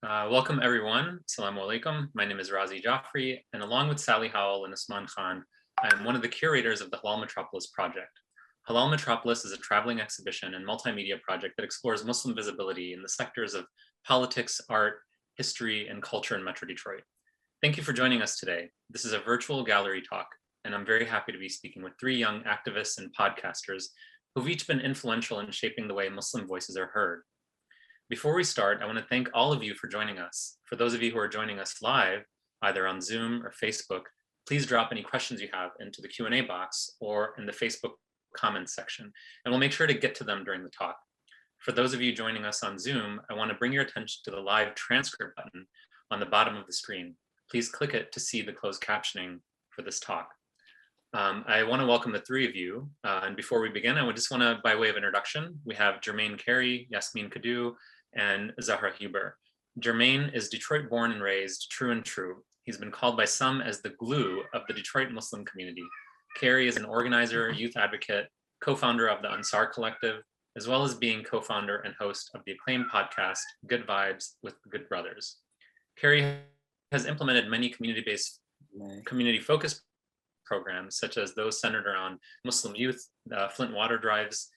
Welcome everyone. Assalamu alaikum. My name is Razi Jaffrey, and along with Sally Howell and Usman Khan, I am one of the curators of the Halal Metropolis project. Halal Metropolis is a traveling exhibition and multimedia project that explores Muslim visibility in the sectors of politics, art, history, and culture in Metro Detroit. Thank you for joining us today. This is a virtual gallery talk, and I'm very happy to be speaking with three young activists and podcasters who've each been influential in shaping the way Muslim voices are heard. Before we start, I want to thank all of you for joining us. For those of you who are joining us live, either on Zoom or Facebook, please drop any questions you have into the Q&A box or in the Facebook comments section, and we'll make sure to get to them during the talk. For those of you joining us on Zoom, I want to bring your attention to the live transcript button on the bottom of the screen. Please click it to see the closed captioning for this talk. I want to welcome the three of you. And before we begin, I would just want to, by way of introduction, we have Jermaine Carey, Yasmin Kadu, and Zahra Huber. Jermaine is Detroit born and raised, true and true. He's been called by some as the glue of the Detroit Muslim community. Carey is an organizer, youth advocate, co-founder of the Ansar Collective, as well as being co-founder and host of the acclaimed podcast, Good Vibes with Good Brothers. Carey has implemented many community-based, community-focused programs, such as those centered around Muslim youth, Flint water drives.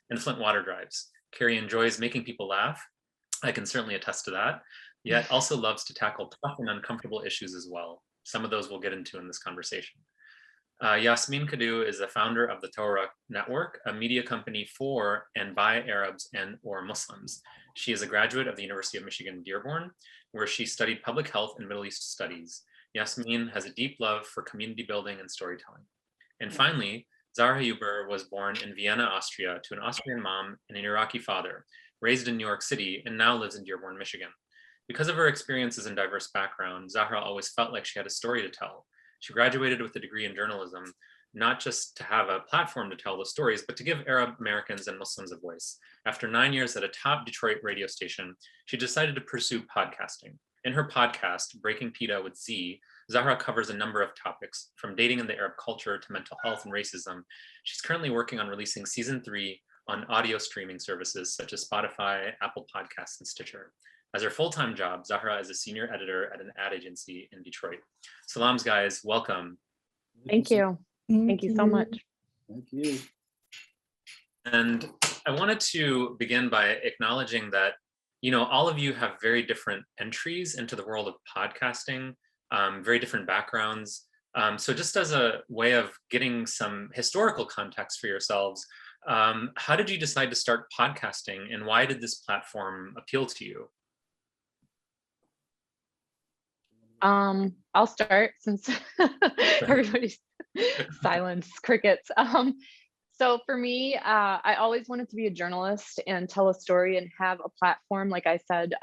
Carey enjoys making people laugh. I can certainly attest to that, yet also loves to tackle tough and uncomfortable issues as well. Some of those we'll get into in this conversation. Yasmin Kadu is the founder of the Torah Network, a media company for and by Arabs and or Muslims. She is a graduate of the University of Michigan Dearborn, where she studied public health and Middle East studies. Yasmin has a deep love for community building and storytelling. And finally, Zahra Huber was born in Vienna, Austria, to an Austrian mom and an Iraqi father, raised in New York City, and now lives in Dearborn, Michigan. Because of her experiences and diverse background, Zahra always felt like she had a story to tell. She graduated with a degree in journalism, not just to have a platform to tell the stories, but to give Arab Americans and Muslims a voice. After 9 years at a top Detroit radio station, she decided to pursue podcasting. In her podcast, Breaking PETA with Z, Zahra covers a number of topics, from dating in the Arab culture to mental health and racism. She's currently working on releasing season 3 on audio streaming services such as Spotify, Apple Podcasts, and Stitcher. As her full-time job, Zahra is a senior editor at an ad agency in Detroit. Salams, guys, welcome. Thank you. Thank you so much. Thank you. And I wanted to begin by acknowledging that, you know, all of you have very different entries into the world of podcasting, very different backgrounds. So just as a way of getting some historical context for yourselves, how did you decide to start podcasting, and why did this platform appeal to you? I'll start since everybody's silence, crickets. So for me, I always wanted to be a journalist and tell a story and have a platform, like I said,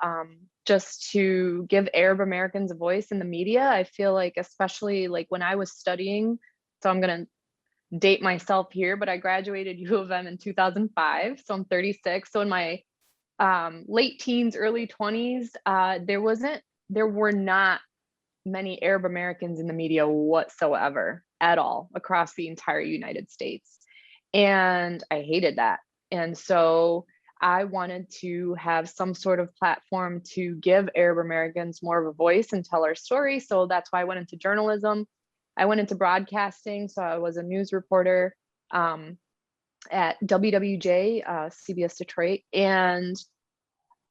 just to give Arab Americans a voice in the media. I feel like, especially like when I was studying, so I'm gonna date myself here, but I graduated U of M in 2005, so I'm 36. So in my late teens, early 20s, there were not many Arab Americans in the media whatsoever at all across the entire United States. And I hated that. And so I wanted to have some sort of platform to give Arab Americans more of a voice and tell our story. So that's why I went into journalism. I went into broadcasting. So I was a news reporter at WWJ, CBS Detroit. And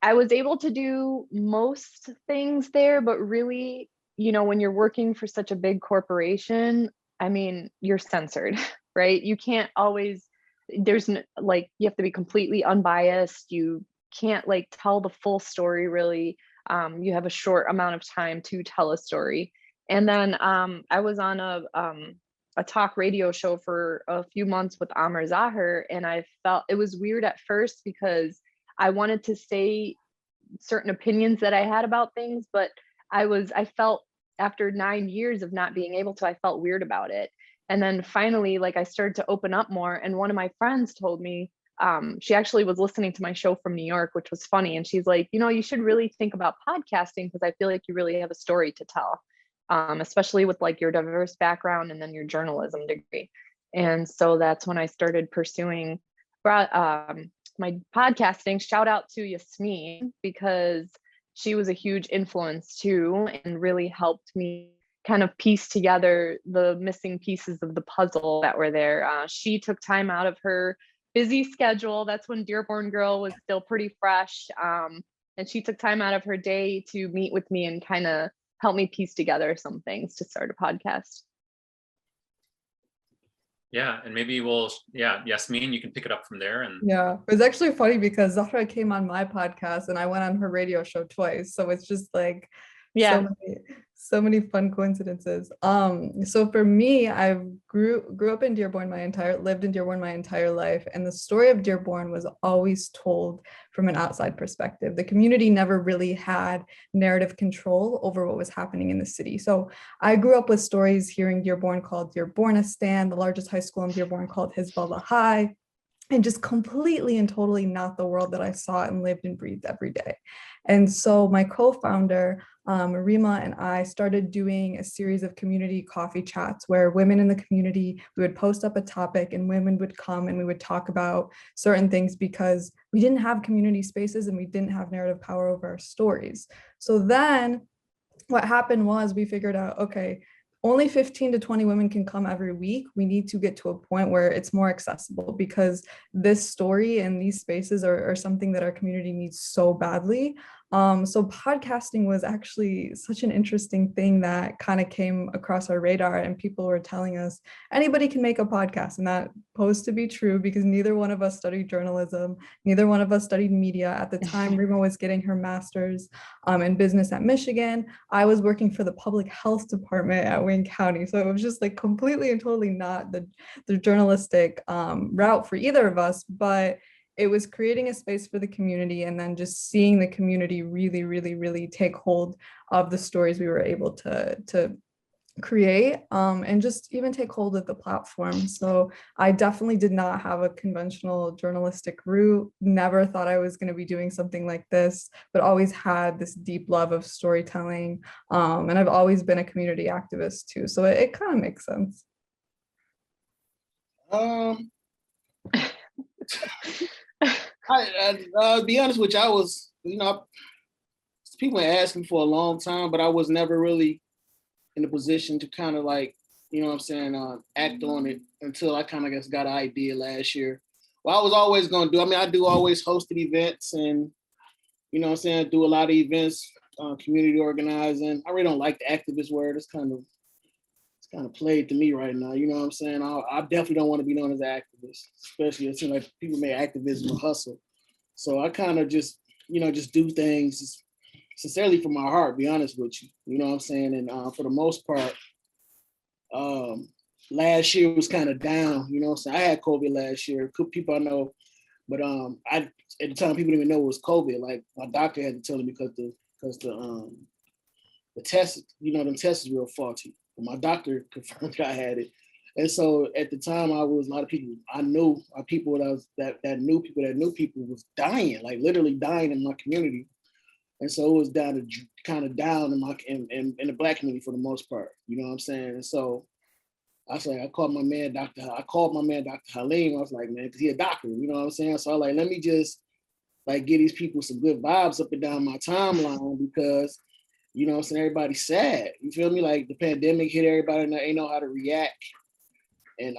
I was able to do most things there, but really, you know, when you're working for such a big corporation, I mean, you're censored, right? You can't always, you have to be completely unbiased. You can't like tell the full story really. You have a short amount of time to tell a story. And then I was on a talk radio show for a few months with Amr Zahir, and I felt it was weird at first because I wanted to say certain opinions that I had about things, but I felt after 9 years of not being able to, I felt weird about it. And then finally, like I started to open up more. And one of my friends told me, she actually was listening to my show from New York, which was funny. And she's like, you know, you should really think about podcasting because I feel like you really have a story to tell, especially with like your diverse background and then your journalism degree. And so that's when I started pursuing my podcasting. Shout out to Yasmin, because she was a huge influence too, and really helped me kind of piece together the missing pieces of the puzzle that were there. She took time out of her busy schedule. That's when Dearborn Girl was still pretty fresh. And she took time out of her day to meet with me and kind of help me piece together some things to start a podcast. Yeah, and maybe Yasmin, you can pick it up from there. And yeah, it was actually funny because Zahra came on my podcast and I went on her radio show twice. So it's just like so many fun coincidences. So for me, I grew up in Dearborn lived in Dearborn my entire life, and the story of Dearborn was always told from an outside perspective. The community never really had narrative control over what was happening in the city. So I grew up with stories hearing Dearborn called Dearbornistan, the largest high school in Dearborn called Hizballah High, and just completely and totally not the world that I saw and lived and breathed every day. And so my co-founder, Rima, and I started doing a series of community coffee chats where women in the community, we would post up a topic and women would come and we would talk about certain things because we didn't have community spaces and we didn't have narrative power over our stories. So then what happened was we figured out, okay, only 15 to 20 women can come every week. We need to get to a point where it's more accessible because this story and these spaces are something that our community needs so badly. So podcasting was actually such an interesting thing that kind of came across our radar, and people were telling us anybody can make a podcast, and that posed to be true because neither one of us studied journalism, neither one of us studied media. At the time, Rima was getting her master's in business at Michigan. I was working for the public health department at Wayne County. So it was just like completely and totally not the journalistic route for either of us, but it was creating a space for the community and then just seeing the community really, really, really take hold of the stories we were able to create and just even take hold of the platform. So I definitely did not have a conventional journalistic route, never thought I was going to be doing something like this, but always had this deep love of storytelling. And I've always been a community activist too. So it kind of makes sense. I'll be honest with you, I was, people were asking for a long time, but I was never really in a position to kind of like, act on it until I kind of got an idea last year. Well, I was always going to do, I do always hosted events and, do a lot of events, community organizing. I really don't like the activist word. It's kind of played to me right now. You know what I'm saying? I definitely don't want to be known as an activist, especially it seems like people make activism a hustle. So I kind of just do things sincerely from my heart, be honest with you. You know what I'm saying? And for the most part, last year was kind of down, you know what I'm saying? I had COVID last year. People I know, but at the time people didn't even know it was COVID. Like my doctor had to tell me because the test, them tests is real faulty. My doctor confirmed that I had it. And so at the time a lot of people I knew, people that knew people was dying, like literally dying in my community. And so it was down in the Black community for the most part, you know what I'm saying? And so I called my man, Dr. Halim. I was like, man, because he's a doctor, you know what I'm saying? So I like, let me just like give these people some good vibes up and down my timeline because, you know what I'm saying, everybody's sad. You feel me? Like the pandemic hit everybody and they ain't know how to react. And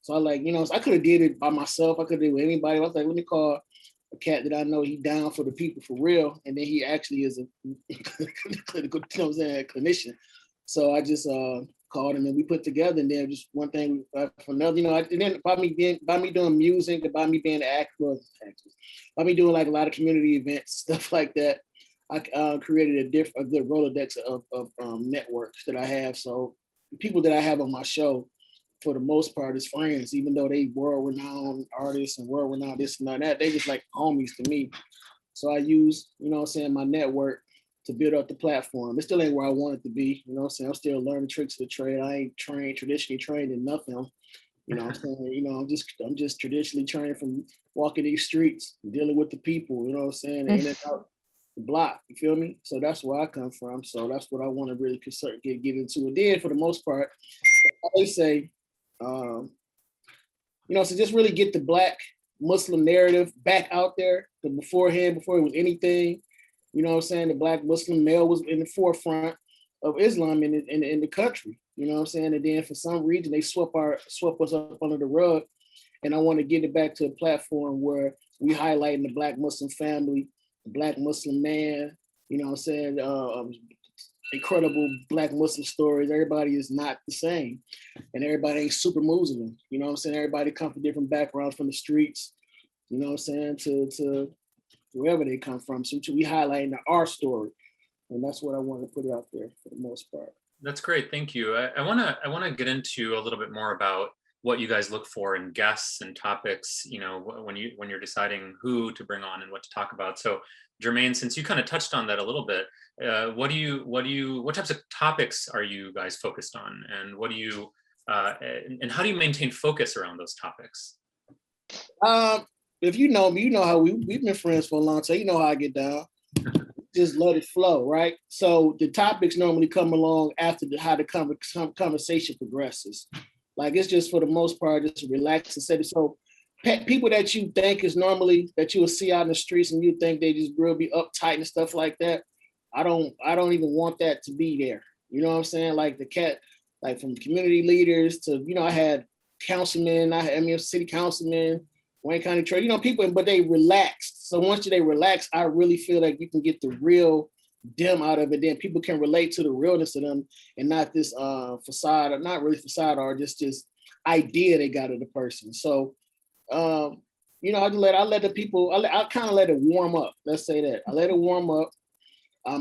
so I like, so I could have did it by myself. I could have did it with anybody. I was like, let me call a cat that I know he down for the people for real. And then he actually is a clinical, clinician. So I just called him and we put together, and then just one thing for another, and then by me doing music and by me being an actor, by me doing like a lot of community events, stuff like that, I created a good Rolodex of networks that I have. So people that I have on my show, for the most part, is friends, even though they world-renowned artists and world-renowned this and that, they just like homies to me. So I use, my network to build up the platform. It still ain't where I want it to be, I'm still learning tricks of the trade. I ain't traditionally trained in nothing. I'm just traditionally trained from walking these streets, dealing with the people, in and out the block, you feel me? So that's where I come from. So that's what I want to really get into. And then for the most part, I always say, so just really get the Black Muslim narrative back out there. Before it was anything, You know what I'm saying? The Black Muslim male was in the forefront of Islam in the country. You know what I'm saying? And then for some reason they swept us up under the rug. And I want to get it back to a platform where we highlighting the Black Muslim family, the Black Muslim man, you know what I'm saying? Incredible Black Muslim stories. Everybody is not the same, and everybody ain't super Muslim. You know what I'm saying? Everybody come from different backgrounds, from the streets, you know what I'm saying, to wherever they come from. So we highlighting our story, and that's what I want to put out there for the most part. That's great, thank you. I wanna get into a little bit more about what you guys look for in guests and topics, you know, when you're deciding who to bring on and what to talk about. So Jermaine, since you kind of touched on that a little bit, what types of topics are you guys focused on, and and how do you maintain focus around those topics? If you know me, you know how we've been friends for a long time. You know how I get down. Just let it flow, right? So the topics normally come along after how the conversation progresses. Like, it's just, for the most part, just relax and set it. So people that you think is normally that you will see out in the streets and you think they just will be uptight and stuff like that, I don't even want that to be there. You know what I'm saying? Like like from community leaders to, you know, I had councilmen, city councilmen, Wayne County Trade, you know, people, but they relaxed. So once they relax, I really feel like you can get the real them out of it. Then people can relate to the realness of them and not this facade, or not really facade, or just this idea they got of the person. So you know, I let the people, I kind of let it warm up. Let's say that. I let it warm up. I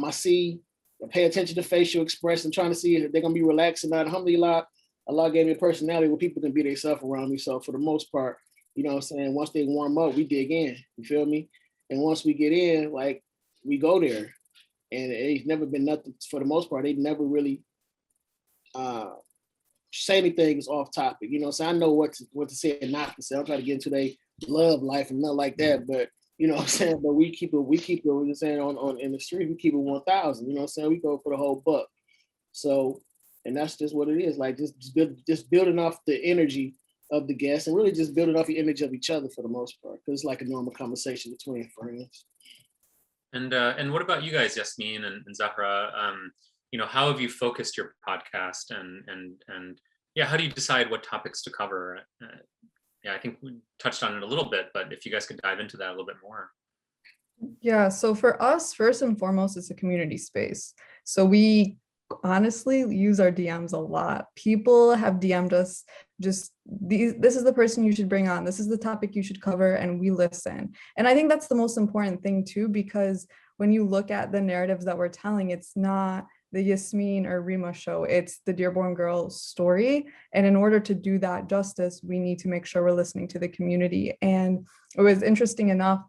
pay attention to facial expression, trying to see if they're gonna be relaxed or not. Alhamdulillah, Allah gave me a personality where people can be themselves around me. So for the most part, you know what I'm saying, once they warm up, we dig in. You feel me? And once we get in, like, we go there. And it's never been nothing, for the most part, they never really say anything is off topic. You know, so I know what to say and not to say. I'm trying to get into their love life and nothing like that. But you know what I'm saying? But we keep it, we're saying on in the street, we keep it 1,000. You know what I'm saying? We go for the whole buck. So, and that's just what it is. Like, just building off the energy of the guests, and really just building off the image of each other for the most part. Because it's like a normal conversation between friends. And what about you guys, Yasmin and Zahra? You know, how have you focused your podcast, and yeah, how do you decide what topics to cover? Yeah, I think we touched on it a little bit, but if you guys could dive into that a little bit more. Yeah, so for us, first and foremost, it's a community space. So we honestly use our DMs a lot. People have DM'd us just this is the person you should bring on, this is the topic you should cover, and we listen. And I think that's the most important thing too, because when you look at the narratives that we're telling, it's not the Yasmin or Rima show, it's the Dearborn Girl story. And in order to do that justice, we need to make sure we're listening to the community. And it was interesting enough,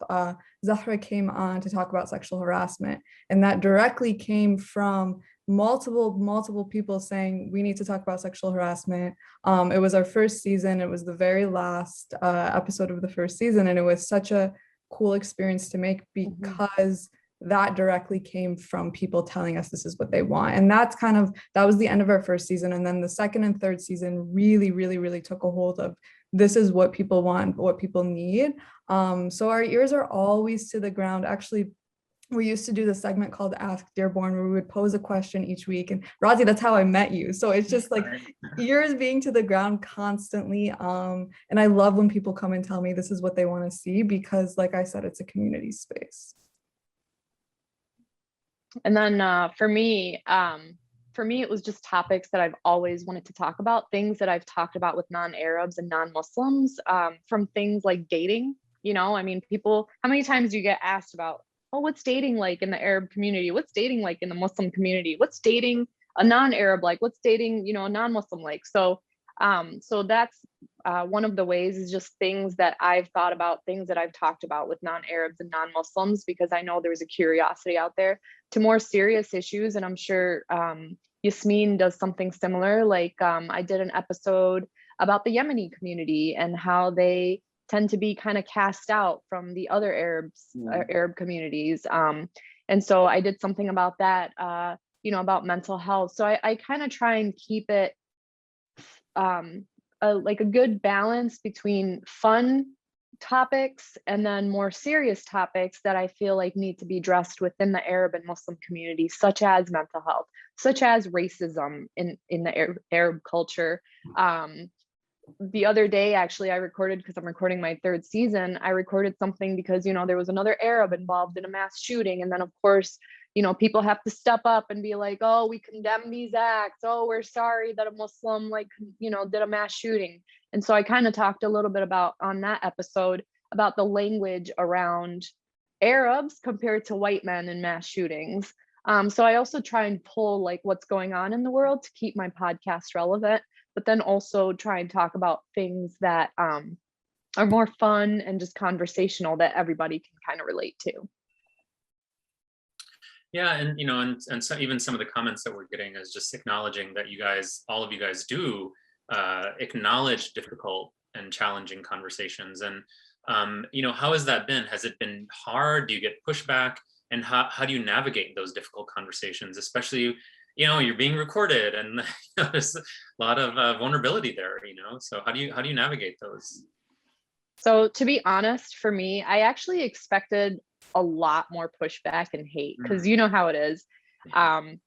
Zahra came on to talk about sexual harassment, and that directly came from multiple people saying we need to talk about sexual harassment. It was our first season, it was the very last episode of the first season, and it was such a cool experience to make, because that directly came from people telling us this is what they want. And that was the end of our first season. And then the second and third season really took a hold of, this is what people want, what people need. So our ears are always to the ground. Actually, we used to do the segment called Ask Dearborn, where we would pose a question each week. And Razi, that's how I met you. So it's just like ears being to the ground constantly. And I love when people come and tell me this is what they want to see, because like I said, it's a community space. And then for me, it was just topics that I've always wanted to talk about, things that I've talked about with non-Arabs and non-Muslims, from things like dating. You know, I mean, people, how many times do you get asked about, oh, what's dating like in the Arab community? What's dating like in the Muslim community? What's dating a non-Arab like? What's dating, you know, a non-Muslim like? So that's one of the ways, is just things that I've thought about, things that I've talked about with non-Arabs and non-Muslims, because I know there's a curiosity out there to more serious issues. And I'm sure Yasmin does something similar. Like I did an episode about the Yemeni community and how they tend to be kind of cast out from the other Arab communities. And so I did something about that, you know, about mental health. So I kind of try and keep it like a good balance between fun topics and then more serious topics that I feel like need to be addressed within the Arab and Muslim community, such as mental health, such as racism in the Arab culture. The other day, actually, I recorded, because I'm recording my 3rd season, I recorded something because, you know, there was another Arab involved in a mass shooting. And then, of course, you know, people have to step up and be like, oh, we condemn these acts. Oh, we're sorry that a Muslim, like, you know, did a mass shooting. And so I kind of talked a little bit about, on that episode, about the language around Arabs compared to white men in mass shootings. So I also try and pull like what's going on in the world to keep my podcast relevant, but then also try and talk about things that are more fun and just conversational that everybody can kind of relate to. Yeah, and you know, and so even some of the comments that we're getting is just acknowledging that you guys, all of you guys, do acknowledge difficult and challenging conversations. And you know, how has that been? Has it been hard? Do you get pushback? And how do you navigate those difficult conversations, especially, you know, you're being recorded and you know, there's a lot of vulnerability there, you know, so how do you navigate those? So to be honest, for me, I actually expected a lot more pushback and hate, because you know how it is.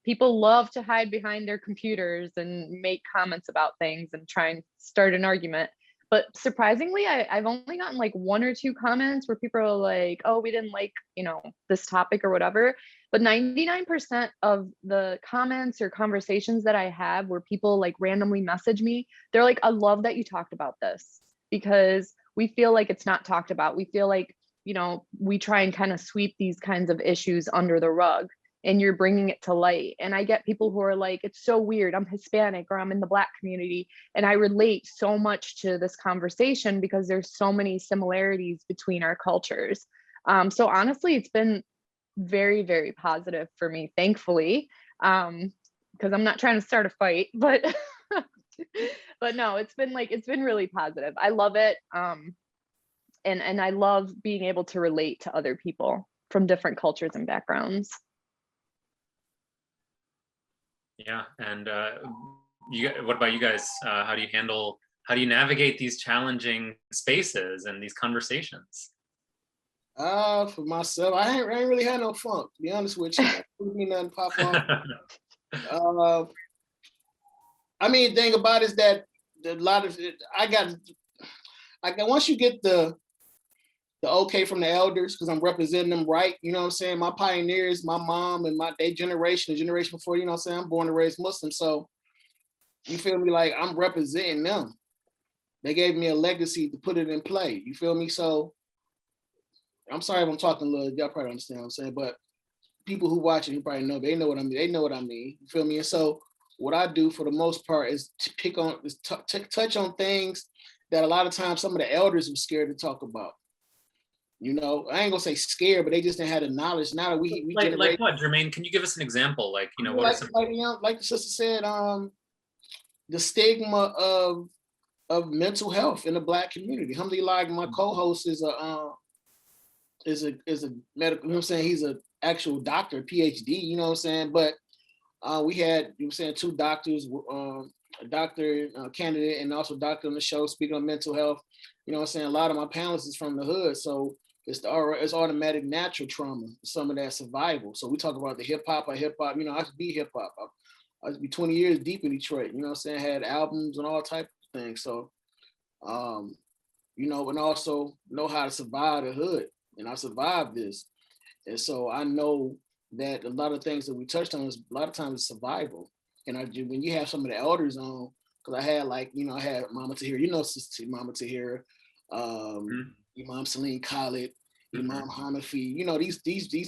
People love to hide behind their computers and make comments about things and try and start an argument. But surprisingly, I've only gotten like 1 or 2 comments where people are like, oh, we didn't like, you know, this topic or whatever. But 99% of the comments or conversations that I have where people like randomly message me, they're like, I love that you talked about this, because we feel like it's not talked about. We feel like, you know, we try and kind of sweep these kinds of issues under the rug, and you're bringing it to light. And I get people who are like, it's so weird, I'm Hispanic or I'm in the Black community, and I relate so much to this conversation because there's so many similarities between our cultures. So honestly, it's been very, very positive for me, thankfully, because I'm not trying to start a fight, but but no, it's been really positive. I love it. And I love being able to relate to other people from different cultures and backgrounds. Yeah, and what about you guys? How do you navigate these challenging spaces and these conversations? For myself, I ain't really had no funk, to be honest with you. Me nothing pop off. I mean, the thing about it is that a lot of it, I got once you get the okay from the elders, because I'm representing them right, you know what I'm saying? My pioneers, my mom and the generation before, you know what I'm saying? I'm born and raised Muslim, so you feel me? Like, I'm representing them. They gave me a legacy to put it in play, you feel me? So I'm sorry if I'm talking a little, y'all probably understand what I'm saying, but people who watch it, you probably know, they know what I mean. They know what I mean, you feel me? And so what I do for the most part is to touch on things that a lot of times some of the elders were scared to talk about. You know, I ain't gonna say scared, but they just didn't have the knowledge. Now that we like what, Jermaine? Can you give us an example? Like, you know, what like the sister said, the stigma of mental health in the Black community. Alhamdulillah, my co-host is a medical, you know what I'm saying? He's an actual doctor, PhD, you know what I'm saying? But we had, you know what I'm saying, 2 doctors, a doctor candidate and also a doctor on the show speaking on mental health. You know what I'm saying? A lot of my panelists is from the hood, so it's automatic natural trauma, some of that survival. So we talk about the hip hop, you know, I used to be hip hop. I used to be 20 years deep in Detroit, you know what I'm saying? Had albums and all types of things. So, you know, and also know how to survive the hood. And I survived this. And so I know that a lot of things that we touched on is a lot of times it's survival. And when you have some of the elders on, because I had I had Mama Tahira, you know, Sister Mama Tahira, Imam Salim Khalid, Imam Hanafi, you know, these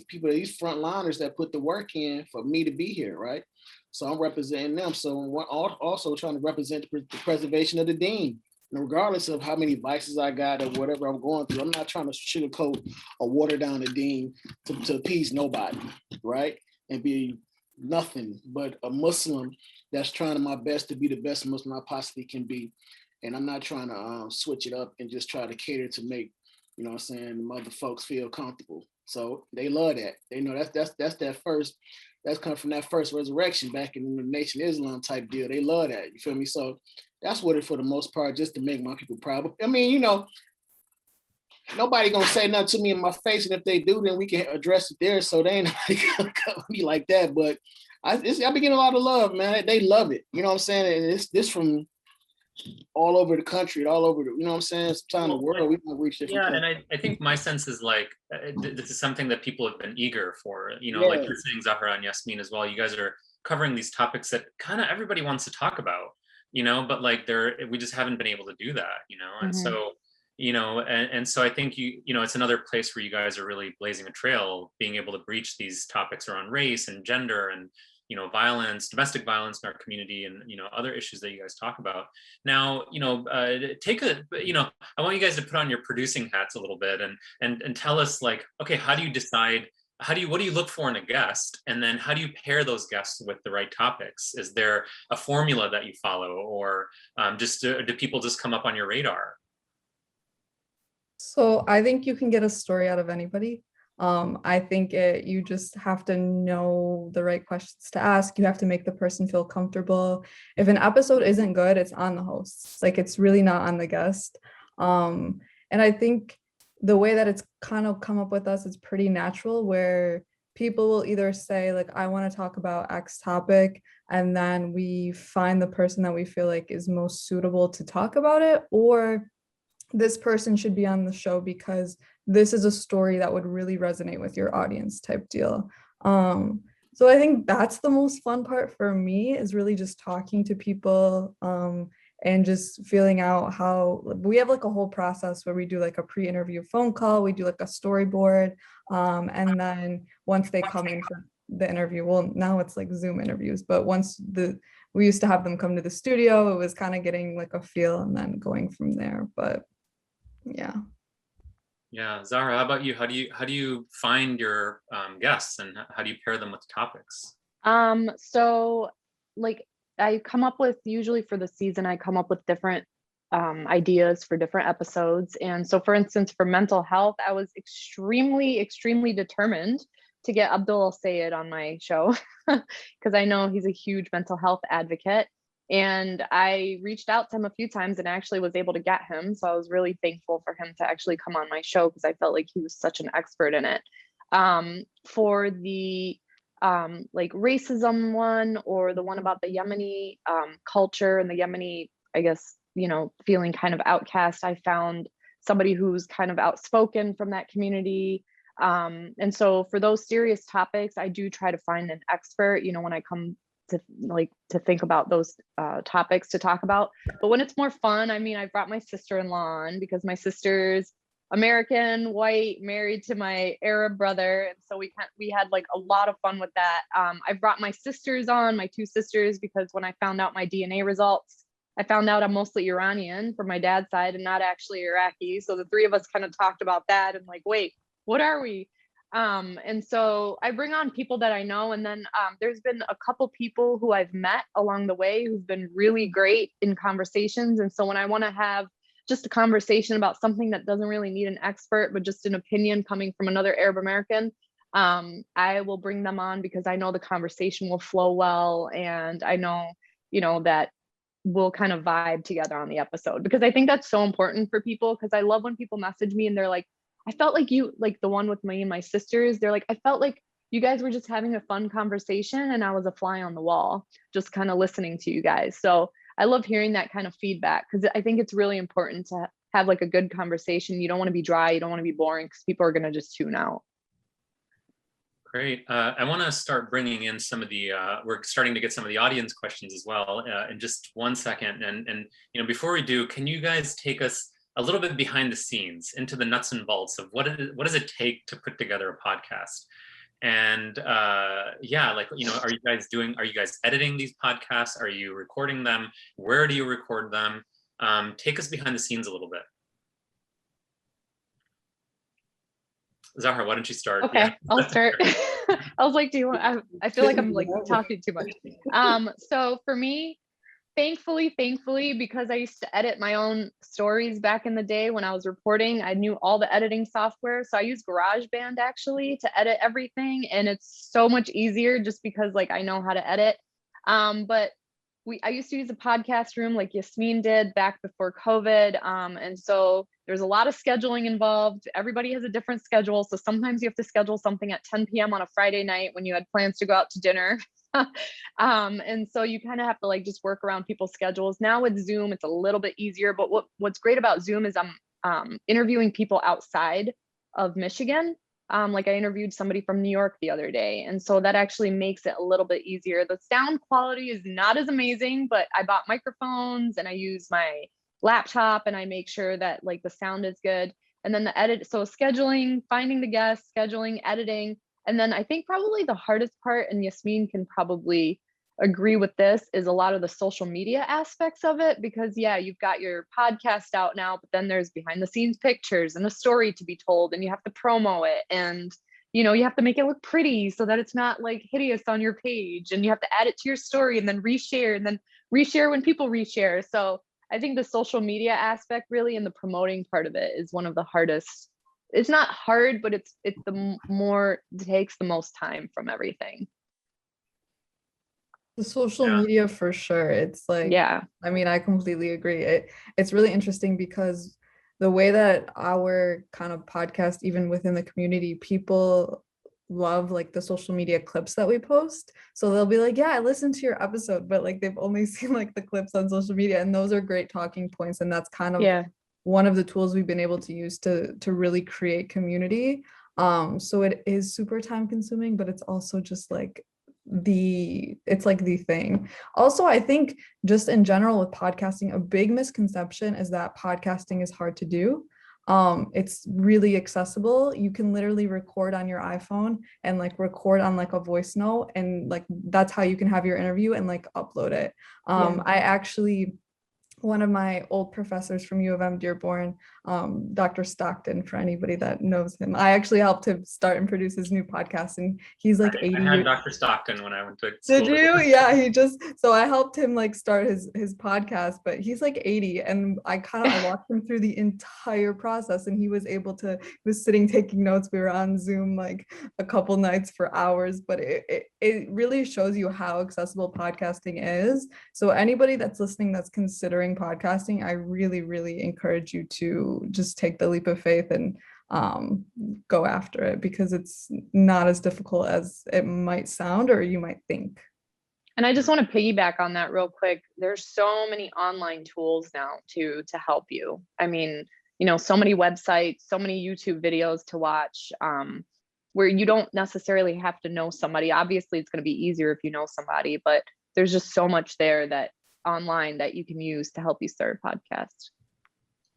people, these frontliners that put the work in for me to be here, right? So I'm representing them. So I'm also trying to represent the preservation of the deen. And regardless of how many vices I got or whatever I'm going through, I'm not trying to sugarcoat or water down the deen to appease nobody, right? And be nothing but a Muslim that's trying my best to be the best Muslim I possibly can be. And I'm not trying to switch it up and just try to cater to make, you know what I'm saying, the mother folks feel comfortable. So they love that. They know that's come from that first resurrection back in the Nation of Islam type deal. They love that. You feel me? So that's what it for the most part, just to make my people proud. I mean, you know, nobody gonna say nothing to me in my face, and if they do, then we can address it there. So they ain't gonna come at me like that. But I be getting a lot of love, man. They love it. You know what I'm saying? And it's this from all over the country, all over the, you know what I'm saying? Sometimes the world, we can reach different. Yeah, and I think my sense is like this is something that people have been eager for. You know, like you're saying, Zahra and Yasmin as well. You guys are covering these topics that kind of everybody wants to talk about. You know, but like we just haven't been able to do that. You know, and so. You know, and so I think you know, it's another place where you guys are really blazing a trail, being able to breach these topics around race and gender and, you know, violence, domestic violence in our community, and, you know, other issues that you guys talk about. Now, you know, you know, I want you guys to put on your producing hats a little bit and tell us, like, okay, how do you decide? What do you look for in a guest? And then how do you pair those guests with the right topics? Is there a formula that you follow, or do people just come up on your radar? So I think you can get a story out of anybody. I think you just have to know the right questions to ask. You have to make the person feel comfortable. If an episode isn't good, it's on the host. Like, it's really not on the guest. And I think the way that it's kind of come up with us is pretty natural, where people will either say, like, I want to talk about X topic, and then we find the person that we feel like is most suitable to talk about it, or this person should be on the show because this is a story that would really resonate with your audience type deal. So I think that's the most fun part for me, is really just talking to people and just feeling out how we have like a whole process where we do like a pre-interview phone call, we do like a storyboard, and then once they come in for the interview, well, now it's like Zoom interviews, but we used to have them come to the studio, it was kind of getting like a feel and then going from there. But yeah, Zahra, how about you? How do you find your guests, and how do you pair them with topics? So like I come up with, usually for the season, I come up with different ideas for different episodes. And so, for instance, for mental health, I was extremely determined to get Abdul Sayed on my show because I know he's a huge mental health advocate. And I reached out to him a few times and actually was able to get him. So I was really thankful for him to actually come on my show, because I felt like he was such an expert in it. For the like racism one, or the one about the Yemeni culture and the Yemeni, I guess, you know, feeling kind of outcast, I found somebody who's kind of outspoken from that community. And so for those serious topics, I do try to find an expert, you know, when I come to think about those topics to talk about. But when it's more fun, I mean, I brought my sister-in-law on because my sister's American, white, married to my Arab brother, and so we had like a lot of fun with that. I brought my sisters on, my two sisters, because when I found out my DNA results, I found out I'm mostly Iranian from my dad's side and not actually Iraqi. So the three of us kind of talked about that and like, wait, what are we? And so I bring on people that I know, and then there's been a couple people who I've met along the way who've been really great in conversations. And so when I want to have just a conversation about something that doesn't really need an expert, but just an opinion coming from another Arab American, I will bring them on because I know the conversation will flow well, and I know, you know, that we'll kind of vibe together on the episode, because I think that's so important for people. Because I love when people message me and they're like, I felt like you, like the one with me and my sisters, they're like, I felt like you guys were just having a fun conversation and I was a fly on the wall, just kind of listening to you guys. So I love hearing that kind of feedback, because I think it's really important to have like a good conversation. You don't want to be dry, you don't want to be boring, because people are going to just tune out. Great. I want to start bringing in some of the, we're starting to get some of the audience questions as well in just 1 second. And you know, before we do, can you guys take us a little bit behind the scenes into the nuts and bolts of what does it take to put together a podcast? And yeah, like, you know, are you guys editing these podcasts? Are you recording them? Where do you record them? Take us behind the scenes a little bit. Zahra, why don't you start? Okay, yeah. I'll start. I was like, I feel like I'm like talking too much. So for me, thankfully, because I used to edit my own stories back in the day when I was reporting, I knew all the editing software. So I use GarageBand actually to edit everything. And it's so much easier just because like I know how to edit. But I used to use a podcast room like Yasmin did back before COVID. And so there's a lot of scheduling involved. Everybody has a different schedule. So sometimes you have to schedule something at 10 p.m. on a Friday night when you had plans to go out to dinner. And so you kind of have to like just work around people's schedules. Now with Zoom, it's a little bit easier. But what's great about Zoom is I'm interviewing people outside of Michigan. Like I interviewed somebody from New York the other day. And so that actually makes it a little bit easier. The sound quality is not as amazing, but I bought microphones and I use my laptop and I make sure that like the sound is good. And then the edit, so scheduling, finding the guests, scheduling, editing. And then I think probably the hardest part, and Yasmin can probably agree with this, is a lot of the social media aspects of it, because yeah, you've got your podcast out now, but then there's behind the scenes pictures and a story to be told, and you have to promo it, and you have to make it look pretty so that it's not like hideous on your page, and you have to add it to your story and then reshare when people reshare. So I think the social media aspect really, and the promoting part of it, is one of the hardest. It's not hard, but it takes the most time from everything. The social media for sure. It's like, yeah, I mean, I completely agree. It's really interesting because the way that our kind of podcast, even within the community, people love like the social media clips that we post. So they'll be like, yeah, I listened to your episode, but like they've only seen like the clips on social media, and those are great talking points. And that's kind of one of the tools we've been able to use to really create community. So it is super time consuming, but it's also just like it's like the thing. Also, I think just in general with podcasting, a big misconception is that podcasting is hard to do. It's really accessible. You can literally record on your iPhone and like record on like a voice note, and like that's how you can have your interview and like upload it. I actually, one of my old professors from U of M Dearborn, Dr. Stockton, for anybody that knows him, I actually helped him start and produce his new podcast, and he's like 80. I had Dr. Stockton when I went to school. Did you? Yeah, so I helped him like start his podcast, but he's like 80, and I walked him through the entire process, and he was sitting taking notes. We were on Zoom like a couple nights for hours, but it really shows you how accessible podcasting is. So anybody that's listening that's considering podcasting, I really, really encourage you to just take the leap of faith and go after it, because it's not as difficult as it might sound or you might think. And I just want to piggyback on that real quick. There's so many online tools now to help you. I mean, so many websites, so many YouTube videos to watch, where you don't necessarily have to know somebody. Obviously, it's going to be easier if you know somebody, but there's just so much there that online that you can use to help you start a podcast.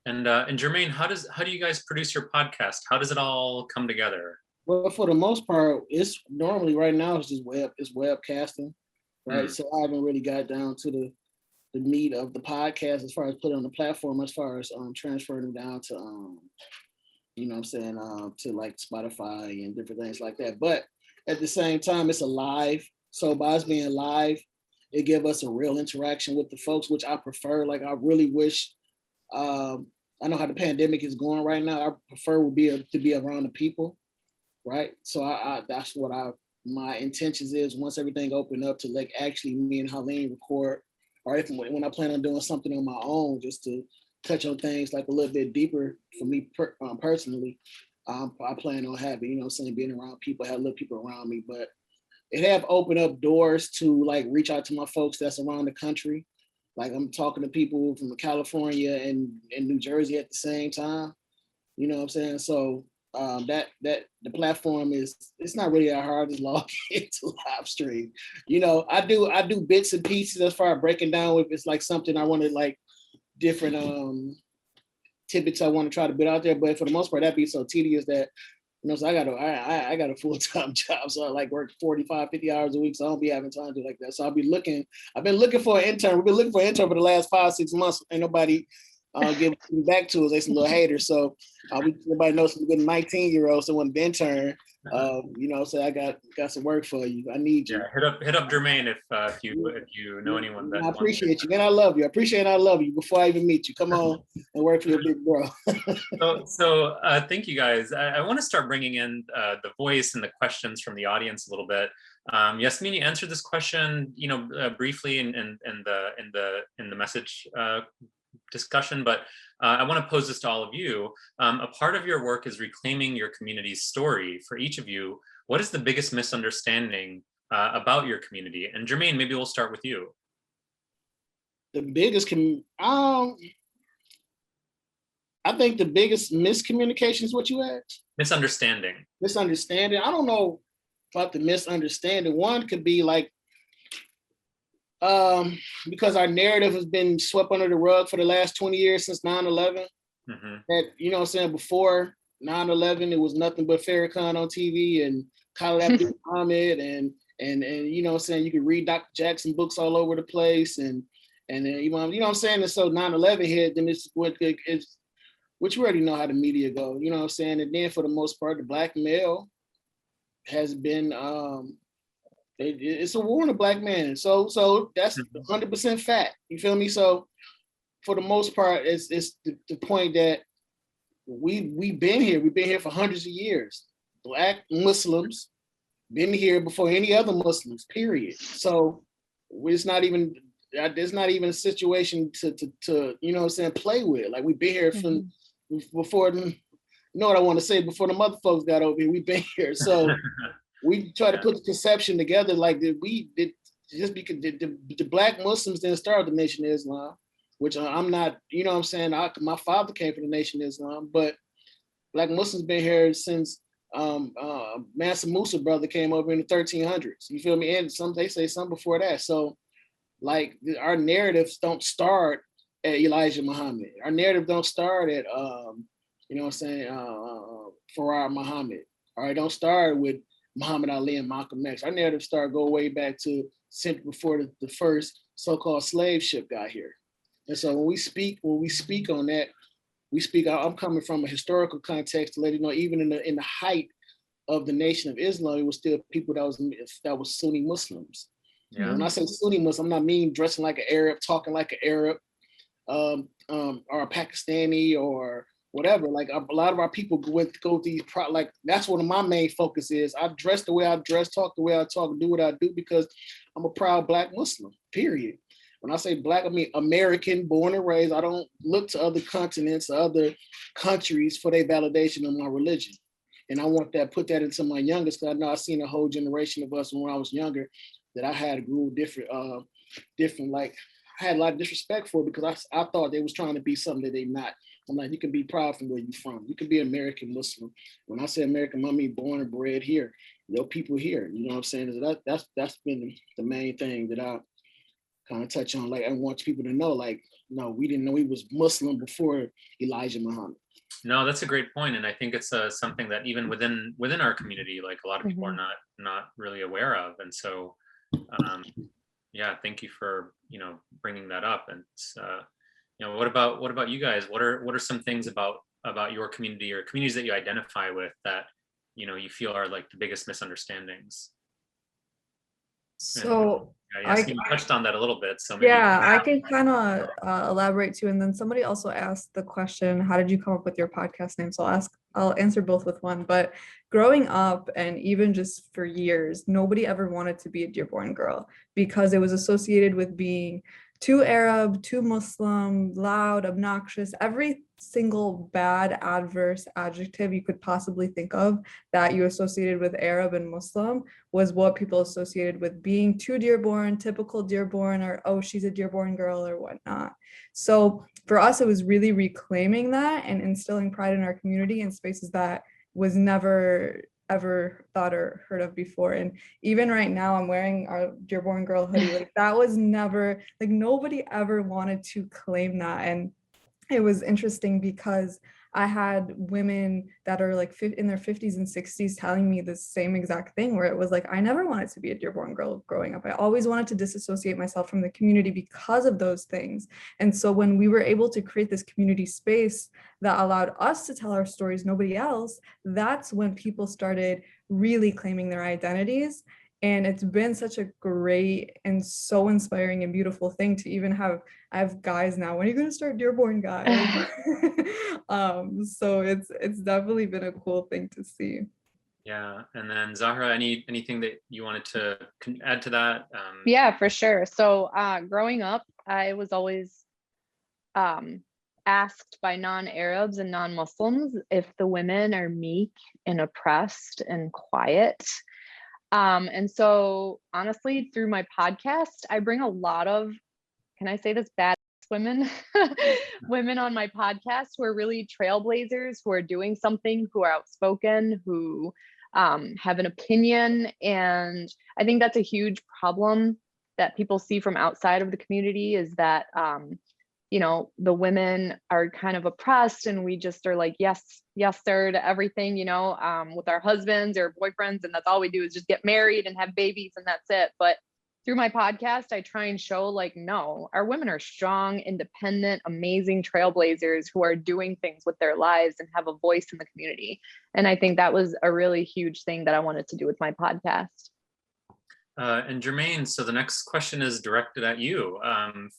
And Jermaine, how do you guys produce your podcast? How does it all come together? Well, for the most part, it's normally right now it's just webcasting, right? So I haven't really got down to the meat of the podcast as far as putting on the platform, as far as transferring them down to to like Spotify and different things like that. But at the same time, it's a live. So by us being live, it gives us a real interaction with the folks, which I prefer. Like I really wish. I know how the pandemic is going right now. I prefer to be around the people, right? So I that's what my intentions is, once everything open up, to like actually me and Helene record, or when I plan on doing something on my own, just to touch on things like a little bit deeper for me personally. I plan on having, being around people, have little people around me, but it have opened up doors to like reach out to my folks that's around the country. Like I'm talking to people from California and New Jersey at the same time. You know what I'm saying? So that the platform it's not really that hard to log into live stream. I do bits and pieces as far as breaking down if it's like something I want to like different tidbits I want to try to put out there. But for the most part, that'd be so tedious that so I got a full-time job, so I like work 45, 50 hours a week, so I don't be having time to do like that. So I've been looking for an intern. We've been looking for an intern for the last 5-6 months. Ain't nobody give back to us. They some little haters. So everybody knows some good 19-year-olds that want to be intern. So I got some work for you. I need you. Yeah, hit up Jermaine if you know anyone that. I appreciate you, and I love you. I appreciate and I love you before I even meet you. Come on and work for your big bro. So thank you guys. I want to start bringing in the voice and the questions from the audience a little bit. Yasmin, you answered this question, briefly in the message discussion, but I want to pose this to all of you. A part of your work is reclaiming your community's story. For each of you, what is the biggest misunderstanding about your community? And Jermaine, maybe we'll start with you. The biggest, I think the biggest miscommunication is what you asked. Misunderstanding. Misunderstanding. I don't know about the misunderstanding. One could be like, because our narrative has been swept under the rug for the last 20 years since 9/11. Mm-hmm. That, you know what I'm saying, before 9/11, it was nothing but Farrakhan on TV and Khalid Abdul Muhammad and you know what I'm saying, you could read Dr. Jackson books all over the place and then you know what I'm saying, and so 9/11 hit, then it's which we already know how the media go, you know what I'm saying, and then for the most part, the Black male has been it's a war on the Black man. So that's 100% fact. You feel me? So for the most part, it's the point that we've been here. We've been here for hundreds of years. Black Muslims been here before any other Muslims, period. So there's not even a situation to you know what I'm saying, play with. Like, we've been here from before, you know what I want to say, before the mother folks got over here, we've been here. So we try to put the conception together like that just because the Black Muslims didn't start the Nation of Islam, which I'm not, you know what I'm saying, my father came from the Nation of Islam, but Black Muslims been here since Mansa Musa brother came over in the 1300s. You feel me? And they say some before that. So like, our narratives don't start at Elijah Muhammad. Our narrative don't start at you know what I'm saying, Farah Muhammad. All right, don't start with Muhammad Ali and Malcolm X. Our narrative go way back to simply before the first so-called slave ship got here. And so when we speak on that, I'm coming from a historical context to let you know, even in the height of the Nation of Islam, it was still people that was Sunni Muslims. Yeah. When I say Sunni Muslim, I'm not mean dressing like an Arab, talking like an Arab, or a Pakistani or whatever. Like, a lot of our people go through these like, that's what my main focus is. I dress the way I dress, talk the way I talk, do what I do because I'm a proud Black Muslim, period. When I say Black, I mean American, born and raised. I don't look to other continents or other countries for their validation of my religion. And I want that, put that into my youngest, because I know I've seen a whole generation of us when I was younger that I had grew different, like, I had a lot of disrespect for, because I thought they was trying to be something that they not. I'm like, you can be proud from where you're from. You can be American Muslim. When I say American, I mean born and bred here. There are people here. You know what I'm saying? That's been the main thing that I kind of touch on. Like, I want people to know, like, no, we didn't know he was Muslim before Elijah Muhammad. No, that's a great point, and I think it's something that even within our community, like, a lot of people are not really aware of, and so yeah, thank you for bringing that up. And what about you guys? What are some things about your community or communities that you identify with that you feel are like the biggest misunderstandings? So you touched on that a little bit. So maybe I can kind of elaborate too. And then somebody also asked the question, how did you come up with your podcast name? So I'll answer both with one. But growing up, and even just for years, nobody ever wanted to be a Dearborn girl because it was associated with being too Arab, too Muslim, loud, obnoxious, every single bad adverse adjective you could possibly think of that you associated with Arab and Muslim was what people associated with being too Dearborn, typical Dearborn, or, oh, she's a Dearborn girl or whatnot. So for us, it was really reclaiming that and instilling pride in our community in spaces that was never ever thought or heard of before. And even right now, I'm wearing our Dearborn girl hoodie. Like, that was never, like, nobody ever wanted to claim that. And it was interesting because I had women that are like in their 50s and 60s telling me the same exact thing, where it was like, I never wanted to be a Dearborn girl growing up. I always wanted to disassociate myself from the community because of those things. And so when we were able to create this community space that allowed us to tell our stories, nobody else, that's when people started really claiming their identities. And it's been such a great and so inspiring and beautiful thing to even have, I have guys now, when are you going to start Dearborn guys? So it's definitely been a cool thing to see. Yeah, and then Zahra, anything that you wanted to add to that? Yeah, for sure. So growing up, I was always asked by non-Arabs and non-Muslims if the women are meek and oppressed and quiet. And so honestly, through my podcast, I bring a lot of, can I say this, bad women, women on my podcast who are really trailblazers, who are doing something, who are outspoken, who have an opinion. And I think that's a huge problem that people see from outside of the community, is that the women are kind of oppressed, and we just are like, yes, yes, sir, to everything, with our husbands or boyfriends. And that's all we do is just get married and have babies, and that's it. But through my podcast, I try and show, like, no, our women are strong, independent, amazing trailblazers who are doing things with their lives and have a voice in the community. And I think that was a really huge thing that I wanted to do with my podcast. And Jermaine, so the next question is directed at you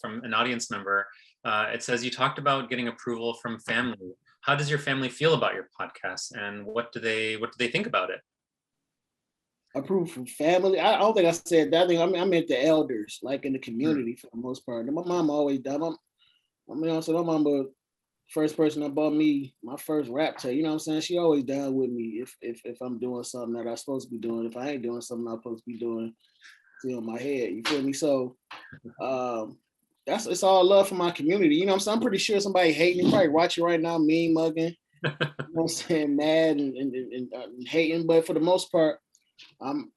from an audience member. It says, you talked about getting approval from family. How does your family feel about your podcast, and what do they think about it? Approval from family? I don't think I said that. I meant the elders, like in the community for the most part. My mom always done. My mom, first person that bought me my first rap tape. You know what I'm saying? She always down with me if I'm doing something that I'm supposed to be doing. If I ain't doing something I'm supposed to be doing, it's in my head. You feel me? So it's all love for my community. You know what I'm saying? I'm pretty sure somebody hating me, probably watching right now, mean mugging, you know what I'm saying, mad and hating. But for the most part, when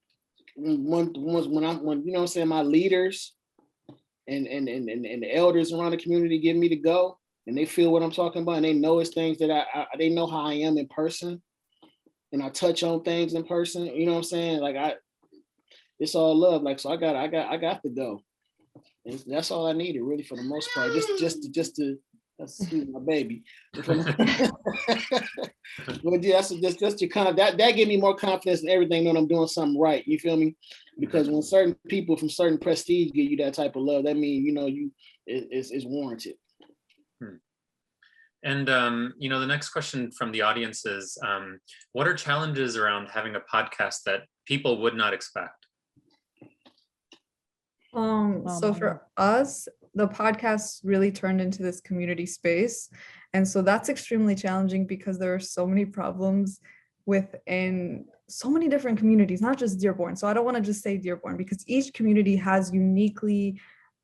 you know what I'm saying, my leaders and the elders around the community give me to go, and they feel what I'm talking about, and they know it's things that they know how I am in person, and I touch on things in person. You know what I'm saying? Like it's all love. Like, so I got to go. And that's all I needed, really, for the most part. Just to excuse my baby. But yeah, that's your kind of that gave me more confidence in everything when I'm doing something right. You feel me? Because when certain people from certain prestige give you that type of love, that means it's warranted. And the next question from the audience is, what are challenges around having a podcast that people would not expect? So for us, the podcast really turned into this community space. And so that's extremely challenging because there are so many problems within so many different communities, not just Dearborn. So I don't want to just say Dearborn, because each community has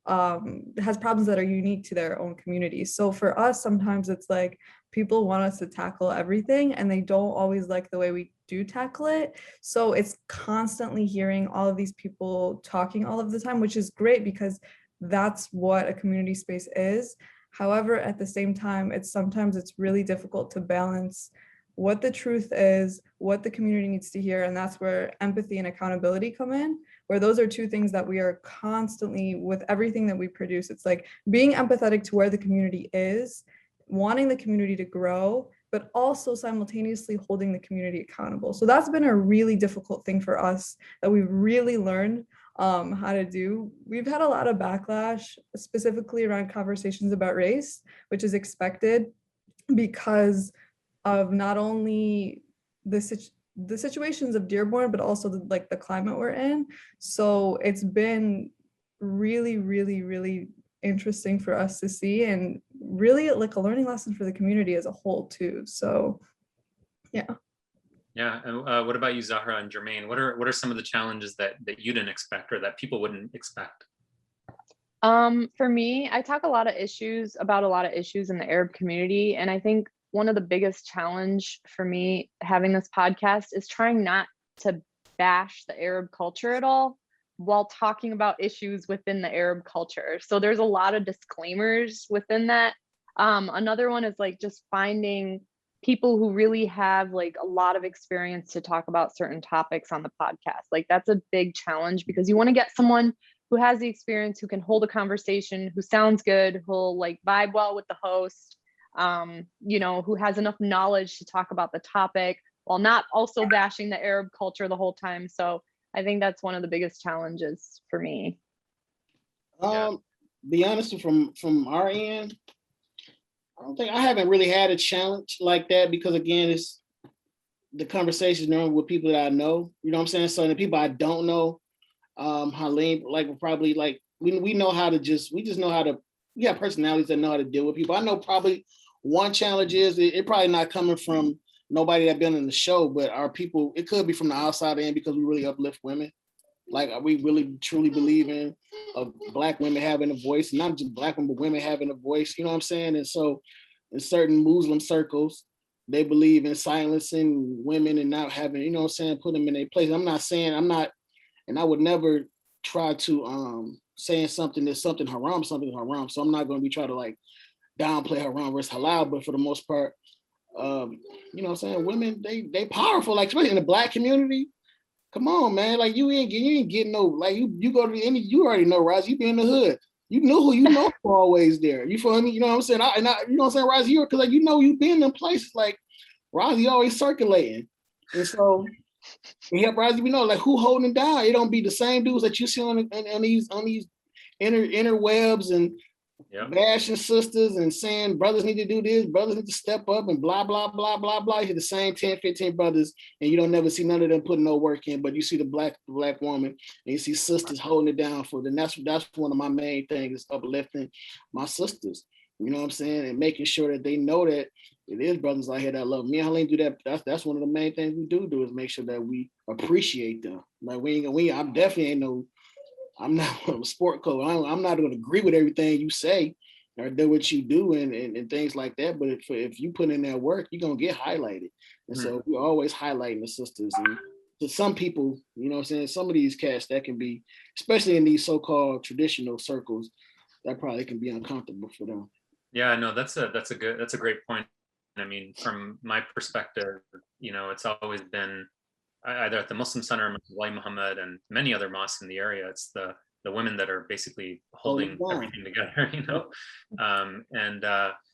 has problems that are unique to their own community. So for us, sometimes it's like people want us to tackle everything and they don't always like the way we do tackle it. So it's constantly hearing all of these people talking all of the time, which is great because that's what a community space is. However, at the same time, sometimes it's really difficult to balance what the truth is, what the community needs to hear. And that's where empathy and accountability come in, where those are two things that we are constantly, with everything that we produce, it's like being empathetic to where the community is, wanting the community to grow, but also simultaneously holding the community accountable. So that's been a really difficult thing for us that we've really learned how to do. We've had a lot of backlash, specifically around conversations about race, which is expected because of not only the situations of Dearborn, but also the climate we're in. So it's been really, really, really interesting for us to see, and really like a learning lesson for the community as a whole too. So yeah. And what about you, Zahra and Jermaine? What are some of the challenges that you didn't expect or that people wouldn't expect? For me, I talk about a lot of issues in the Arab community, and I think one of the biggest challenge for me having this podcast is trying not to bash the Arab culture at all while talking about issues within the Arab culture. So there's a lot of disclaimers within that. Another one is like just finding people who really have like a lot of experience to talk about certain topics on the podcast. Like that's a big challenge because you want to get someone who has the experience, who can hold a conversation, who sounds good, who'll like vibe well with the host, who has enough knowledge to talk about the topic while not also bashing the Arab culture the whole time. So I think that's one of the biggest challenges for me. Be honest, from our end, I haven't really had a challenge like that because again, the conversations normally with people that I know, you know what I'm saying? So the people I don't know, Halim, like probably like we know how to we just know how to, we have personalities that know how to deal with people. I know probably one challenge is it probably not coming from nobody that been in the show, but our people, it could be from the outside in because we really uplift women. Like we really truly believe in Black women having a voice, not just Black women, but women having a voice, you know what I'm saying? And so in certain Muslim circles, they believe in silencing women and not having, you know what I'm saying, put them in their place. I'm not saying, and I would never try to saying something that's something haram. So I'm not going to be trying to like downplay haram versus halal, but for the most part, you know what I'm saying, women, they powerful, like especially in the Black community. Come on, man. Like you ain't getting no, like you go to any, you already know, Roz, you be in the hood. You know who you know for always there. You feel me? You know what I'm saying? You know what I'm saying, Roz, you because like you know you be in them places like Roz, always circulating. And so yeah, Roz, you know, like who holding it down? It don't be the same dudes that you see on these interwebs and bashing sisters and saying brothers need to do this, brothers need to step up and blah, blah, blah, blah, blah. You hear the same 10, 15 brothers and you don't never see none of them putting no work in, but you see the black woman and you see sisters holding it down for them. That's one of my main things, is uplifting my sisters, you know what I'm saying? And making sure that they know that it is brothers out here that love me. And Helene do that. That's one of the main things we do is make sure that we appreciate them. Like I definitely ain't no, I'm not a sport coach. I'm not going to agree with everything you say or do what you do and things like that. But if you put in that work, you're going to get highlighted. And so we're always highlighting the sisters. And to some people, you know what I'm saying, some of these cats that can be, especially in these so-called traditional circles, that probably can be uncomfortable for them. Yeah, no, that's a great point. I mean, from my perspective, you know, it's always been either at the Muslim Center, Wali Muhammad, and many other mosques in the area. It's the women that are basically holding everything together, you know.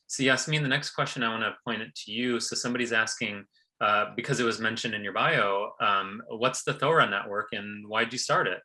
So Yasmin, the next question I want to point it to you. So somebody's asking, because it was mentioned in your bio, what's the Thora Network and why did you start it?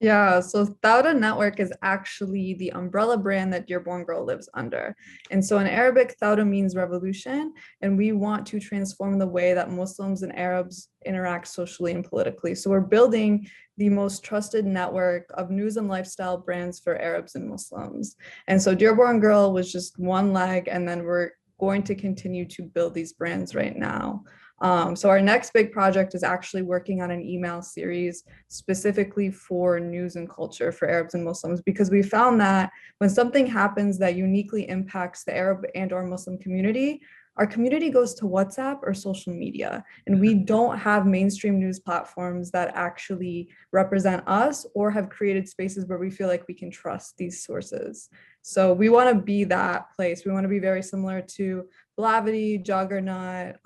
Yeah, so Thawra Network is actually the umbrella brand that Dearborn Girl lives under. And so in Arabic, Thawra means revolution, and we want to transform the way that Muslims and Arabs interact socially and politically. So we're building the most trusted network of news and lifestyle brands for Arabs and Muslims. And so Dearborn Girl was just one leg, and then we're going to continue to build these brands right now. So our next big project is actually working on an email series specifically for news and culture for Arabs and Muslims, because we found that when something happens that uniquely impacts the Arab and or Muslim community, our community goes to WhatsApp or social media, and we don't have mainstream news platforms that actually represent us or have created spaces where we feel like we can trust these sources. So we want to be that place. We want to be very similar to Blavity, Juggernaut,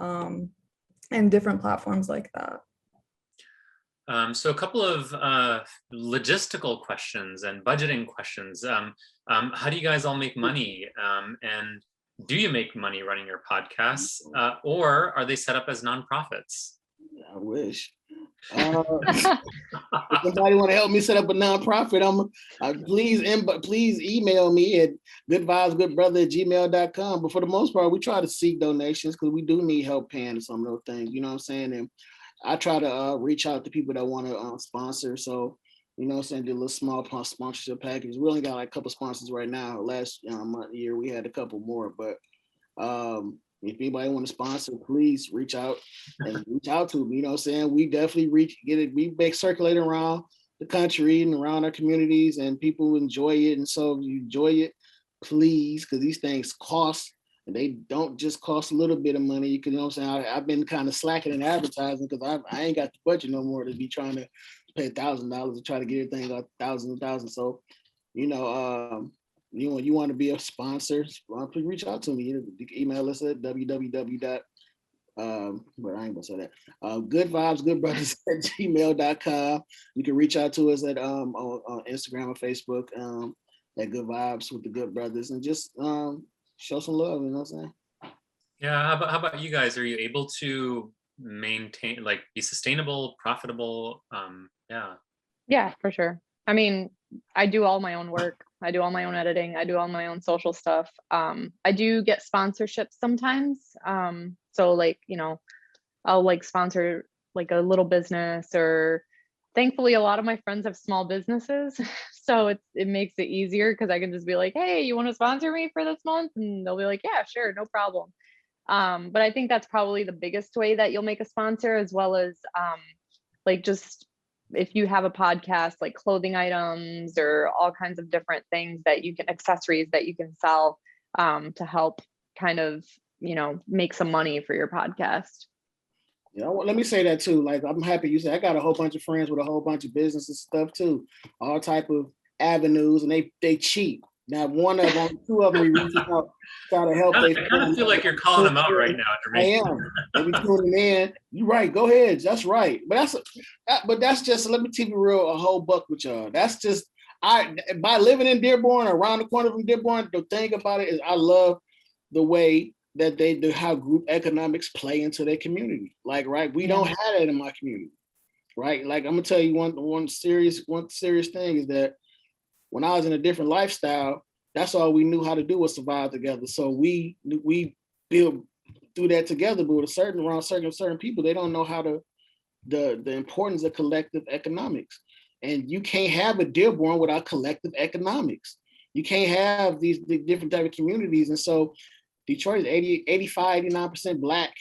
and different platforms like that. So a couple of logistical questions and budgeting questions. How do you guys all make money? And do you make money running your podcasts, or are they set up as nonprofits? I wish. If somebody want to help me set up a nonprofit, please email me at goodvibesgoodbrother@gmail.com. But for the most part, we try to seek donations because we do need help paying some of those things. You know what I'm saying? And I try to reach out to people that want to sponsor. So, you know what I'm saying, do a little small sponsorship package. We only got like a couple sponsors right now. Last year we had a couple more, but if anybody want to sponsor, please reach out to me. You know what I'm saying? We definitely we make circulate around the country and around our communities, and people enjoy it. And so if you enjoy it, please, because these things cost, and they don't just cost a little bit of money. You know what I'm saying? I've been kind of slacking in advertising because I ain't got the budget no more to be trying to pay $1,000 to try to get everything up thousands. So, you know, you want to be a sponsor, please reach out to me. You can email us at www. But I ain't gonna say that. goodvibesgoodbrothers@gmail.com. You can reach out to us at on Instagram or Facebook at Good Vibes with the Good Brothers, and just show some love. You know what I'm saying? Yeah. How about you guys? Are you able to maintain, like, be sustainable, profitable? Yeah, for sure. I mean, I do all my own work. I do all my own editing. I do all my own social stuff. I do get sponsorships sometimes. So like, you know, I'll like sponsor like a little business, or thankfully a lot of my friends have small businesses. So it makes it easier because I can just be like, hey, you want to sponsor me for this month? And they'll be like, yeah, sure, no problem. But I think that's probably the biggest way that you'll make a sponsor, as well as like just if you have a podcast, like clothing items or all kinds of different things that you can, accessories that you can sell to help kind of, you know, make some money for your podcast. Yeah, well, let me say that too. Like, I'm happy you said I got a whole bunch of friends with a whole bunch of business and stuff too, all type of avenues, and they cheap. Now, one of them, two of them, we reach out, try to help. I kind of feel like you're calling them out right now, Jermaine. I am. They be tuning in. You're right. Go ahead. That's right. But that's just. Let me keep it real. A whole buck with y'all. That's just. By living in Dearborn, around the corner from Dearborn, the thing about it is I love the way that they do, how group economics play into their community. Like, right, we don't have that in my community, right? Like, I'm gonna tell you one serious thing is that when I was in a different lifestyle, that's all we knew how to do was survive together. So we build through that together. But with around certain people, they don't know how to the importance of collective economics. And you can't have a Dearborn without collective economics. You can't have these different type of communities, and so Detroit is 85, 89% Black,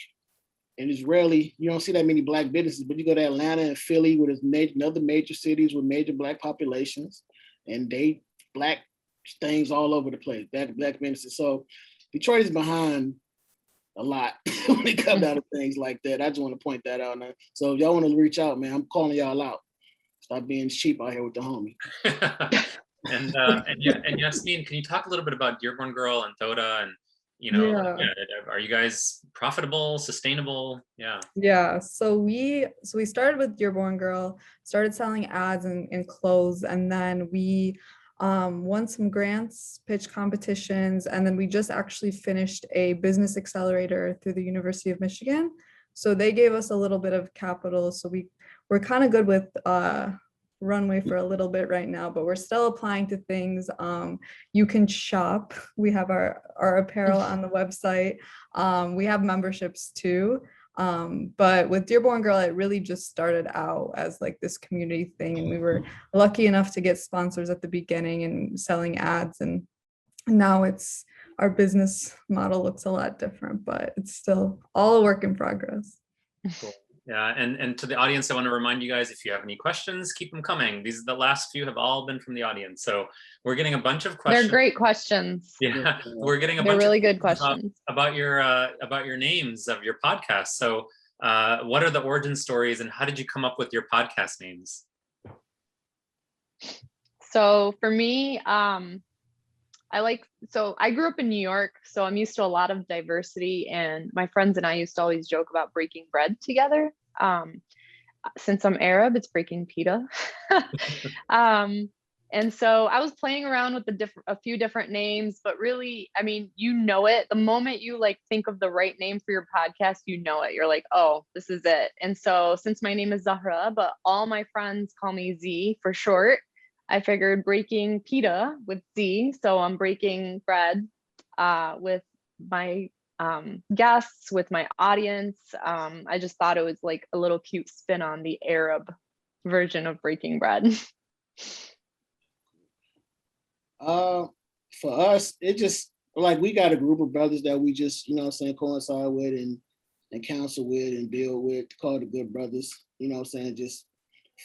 and it's rarely, you don't see that many Black businesses, but you go to Atlanta and Philly, where there's other major cities with major Black populations, and they Black things all over the place, Black businesses. So Detroit is behind a lot when it comes down to things like that. I just want to point that out now. So if y'all want to reach out, man, I'm calling y'all out. Stop being cheap out here with the homie. and Yasmin, can you talk a little bit about Dearborn Girl and Thoda, and you know, are you guys profitable, sustainable? Yeah. So we started with Dearborn Girl, started selling ads and clothes, and then we won some grants, pitch competitions, and then we just actually finished a business accelerator through the University of Michigan. So they gave us a little bit of capital. So we're kind of good with runway for a little bit right now, but we're still applying to things. You can shop. We have our apparel on the website. We have memberships too. But with Dearborn Girl, it really just started out as like this community thing, and we were lucky enough to get sponsors at the beginning and selling ads, and now it's our business model looks a lot different, but it's still all a work in progress. Cool. Yeah, and to the audience, I want to remind you guys, if you have any questions, keep them coming. The last few have all been from the audience, so we're getting a bunch of questions. They're great questions. Yeah, we're getting a bunch really of good questions about your names of your podcast. So, what are the origin stories, and how did you come up with your podcast names? So for me, I grew up in New York, so I'm used to a lot of diversity, and my friends and I used to always joke about breaking bread together. Since I'm Arab, it's breaking pita. And so I was playing around with a few different names, but really, I mean, you know it. The moment you like think of the right name for your podcast, you know it. You're like, oh, this is it. And so since my name is Zahra, but all my friends call me Z for short, I figured breaking pita with Z. So I'm breaking bread with my guests, with my audience. I just thought it was like a little cute spin on the Arab version of breaking bread. For us, it just like we got a group of brothers that we just, you know what I'm saying, coincide with and counsel with and build with, called the Good Brothers, you know what I'm saying, just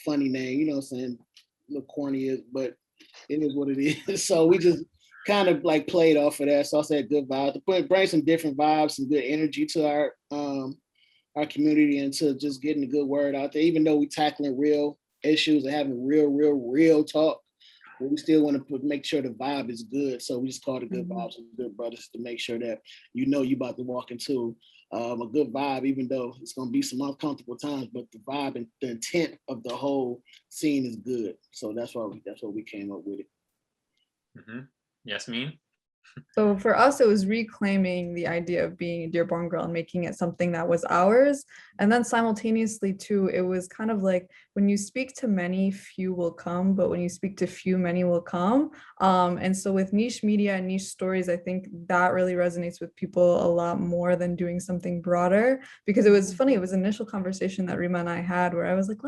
funny name, you know what I'm saying, a little corny, but it is what it is. So we just kind of like played off of that. So I said good vibes, to bring some different vibes, some good energy to our community, and to just getting the good word out there, even though we tackling real issues and having real talk. But we still want to make sure the vibe is good. So we just call it Good Vibes and Good Brothers to make sure that you know you're about to walk into a good vibe, even though it's going to be some uncomfortable times, but the vibe and the intent of the whole scene is good. So that's what we came up with it. Mm-hmm. Yasmin? So for us, it was reclaiming the idea of being a Dearborn girl and making it something that was ours. And then simultaneously too, it was kind of like when you speak to many, few will come, but when you speak to few, many will come. And so with niche media and niche stories, I think that really resonates with people a lot more than doing something broader. Because it was funny, it was an initial conversation that Rima and I had where I was like,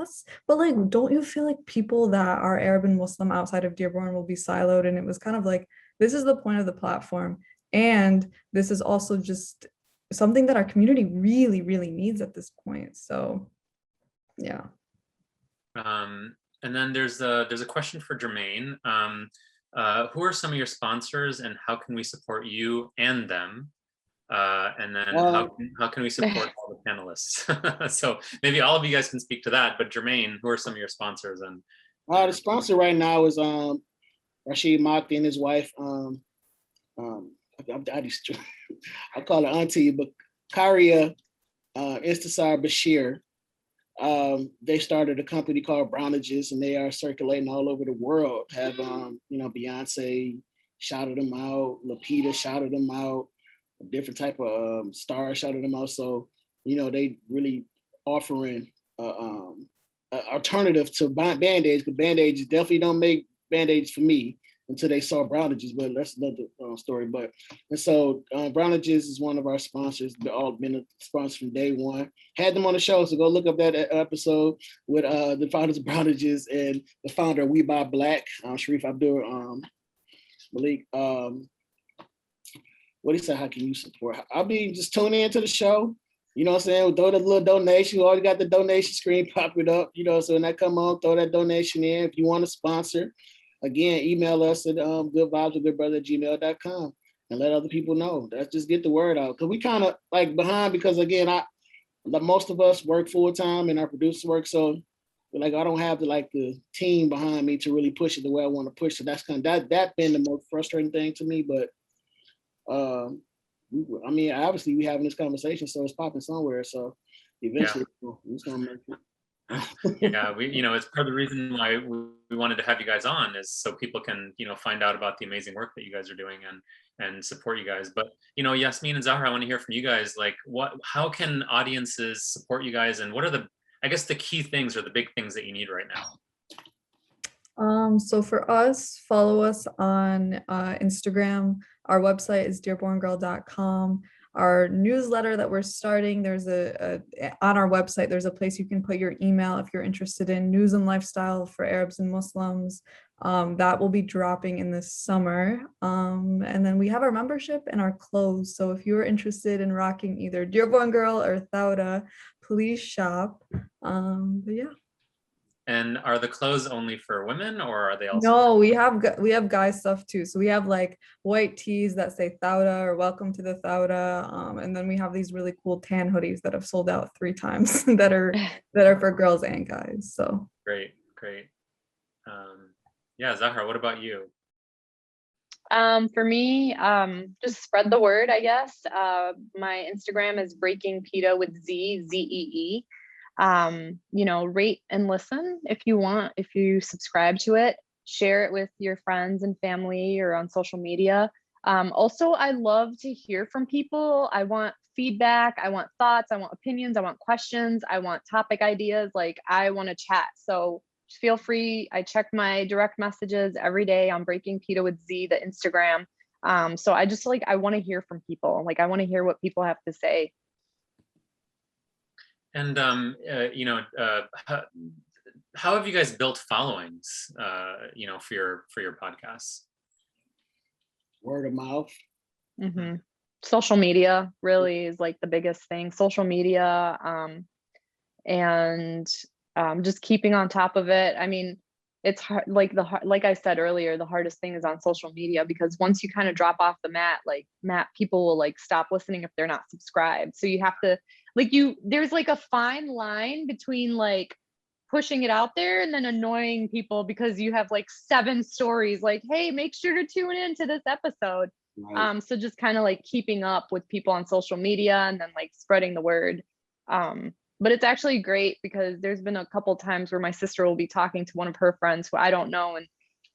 but like, don't you feel like people that are Arab and Muslim outside of Dearborn will be siloed? And it was kind of like, this is the point of the platform. And this is also just something that our community really, really needs at this point. So, yeah. And then there's a question for Jermaine. Who are some of your sponsors and how can we support you and them? And then how can we support all the panelists? So maybe all of you guys can speak to that, but Jermaine, who are some of your sponsors? And the sponsor right now is Rashid Makti and his wife. I call her auntie, but Karia Istisar Bashir. They started a company called Brownages, and they are circulating all over the world. Have Beyonce shouted them out, Lapita shouted them out, a different type of stars shouted them out. So they really offering alternative to Band-Aids, but Band-Aids definitely don't make Band-Aids for me until they saw Brownages, but that's another story. And so Brownages is one of our sponsors. They've all been a sponsor from day one. Had them on the show, so go look up that episode with the founders of Brownages and the founder of We Buy Black, Sharif Abdul Malik. What do you say? How can you support? I'll be just tuning into the show. You know what I'm saying? Throw that little donation. We already got the donation screen popping up. So when that come on, throw that donation in. If you want to sponsor, again, email us at goodvibeswithgoodbrother@gmail.com and let other people know. Let's just get the word out. Because we kind of like behind because, again, most of us work full time and our producers work. So I don't have the team behind me to really push it the way I want to push it. That's that's been the most frustrating thing to me. But obviously we having this conversation, so it's popping somewhere. So eventually it's gonna make it. Yeah, it's part of the reason why we wanted to have you guys on is so people can find out about the amazing work that you guys are doing and support you guys. But Yasmin and Zahra, I want to hear from you guys. Like, how can audiences support you guys, and what are the key things or the big things that you need right now? So for us, follow us on Instagram. Our website is dearborngirl.com. Our newsletter that we're starting, there's on our website, there's a place you can put your email if you're interested in news and lifestyle for Arabs and Muslims. That will be dropping in the summer. And then we have our membership and our clothes. So if you're interested in rocking either Dearborn Girl or Thauda, please shop. But yeah. And are the clothes only for women or are they also? No, we have guy stuff too. So we have like white tees that say Thauda or welcome to the Thauda. And then we have these really cool tan hoodies that have sold out 3 times that are for girls and guys. So great. Yeah, Zahra, what about you? For me, just spread the word, I guess. My Instagram is Breaking Pita with ZEE. Rate and listen if you want. If you subscribe to it, share it with your friends and family or on social media. Also, I love to hear from people. I want feedback. I want thoughts. I want opinions. I want questions. I want topic ideas. Like, I want to chat. So feel free. I check my direct messages every day on Breaking Pita with Z, the Instagram. So I just I want to hear from people. Like, I want to hear what people have to say. And how have you guys built followings? For your podcasts? Word of mouth. Mm-hmm. Social media really is like the biggest thing. Social media, and just keeping on top of it. I mean, it's hard. Like I said earlier, the hardest thing is on social media because once you kind of drop off the mat, people will stop listening if they're not subscribed. So you have to. There's a fine line between pushing it out there and then annoying people because you have 7 stories hey, make sure to tune in to this episode. Right. So just kind of keeping up with people on social media and then spreading the word. But it's actually great because there's been a couple times where my sister will be talking to one of her friends who I don't know, and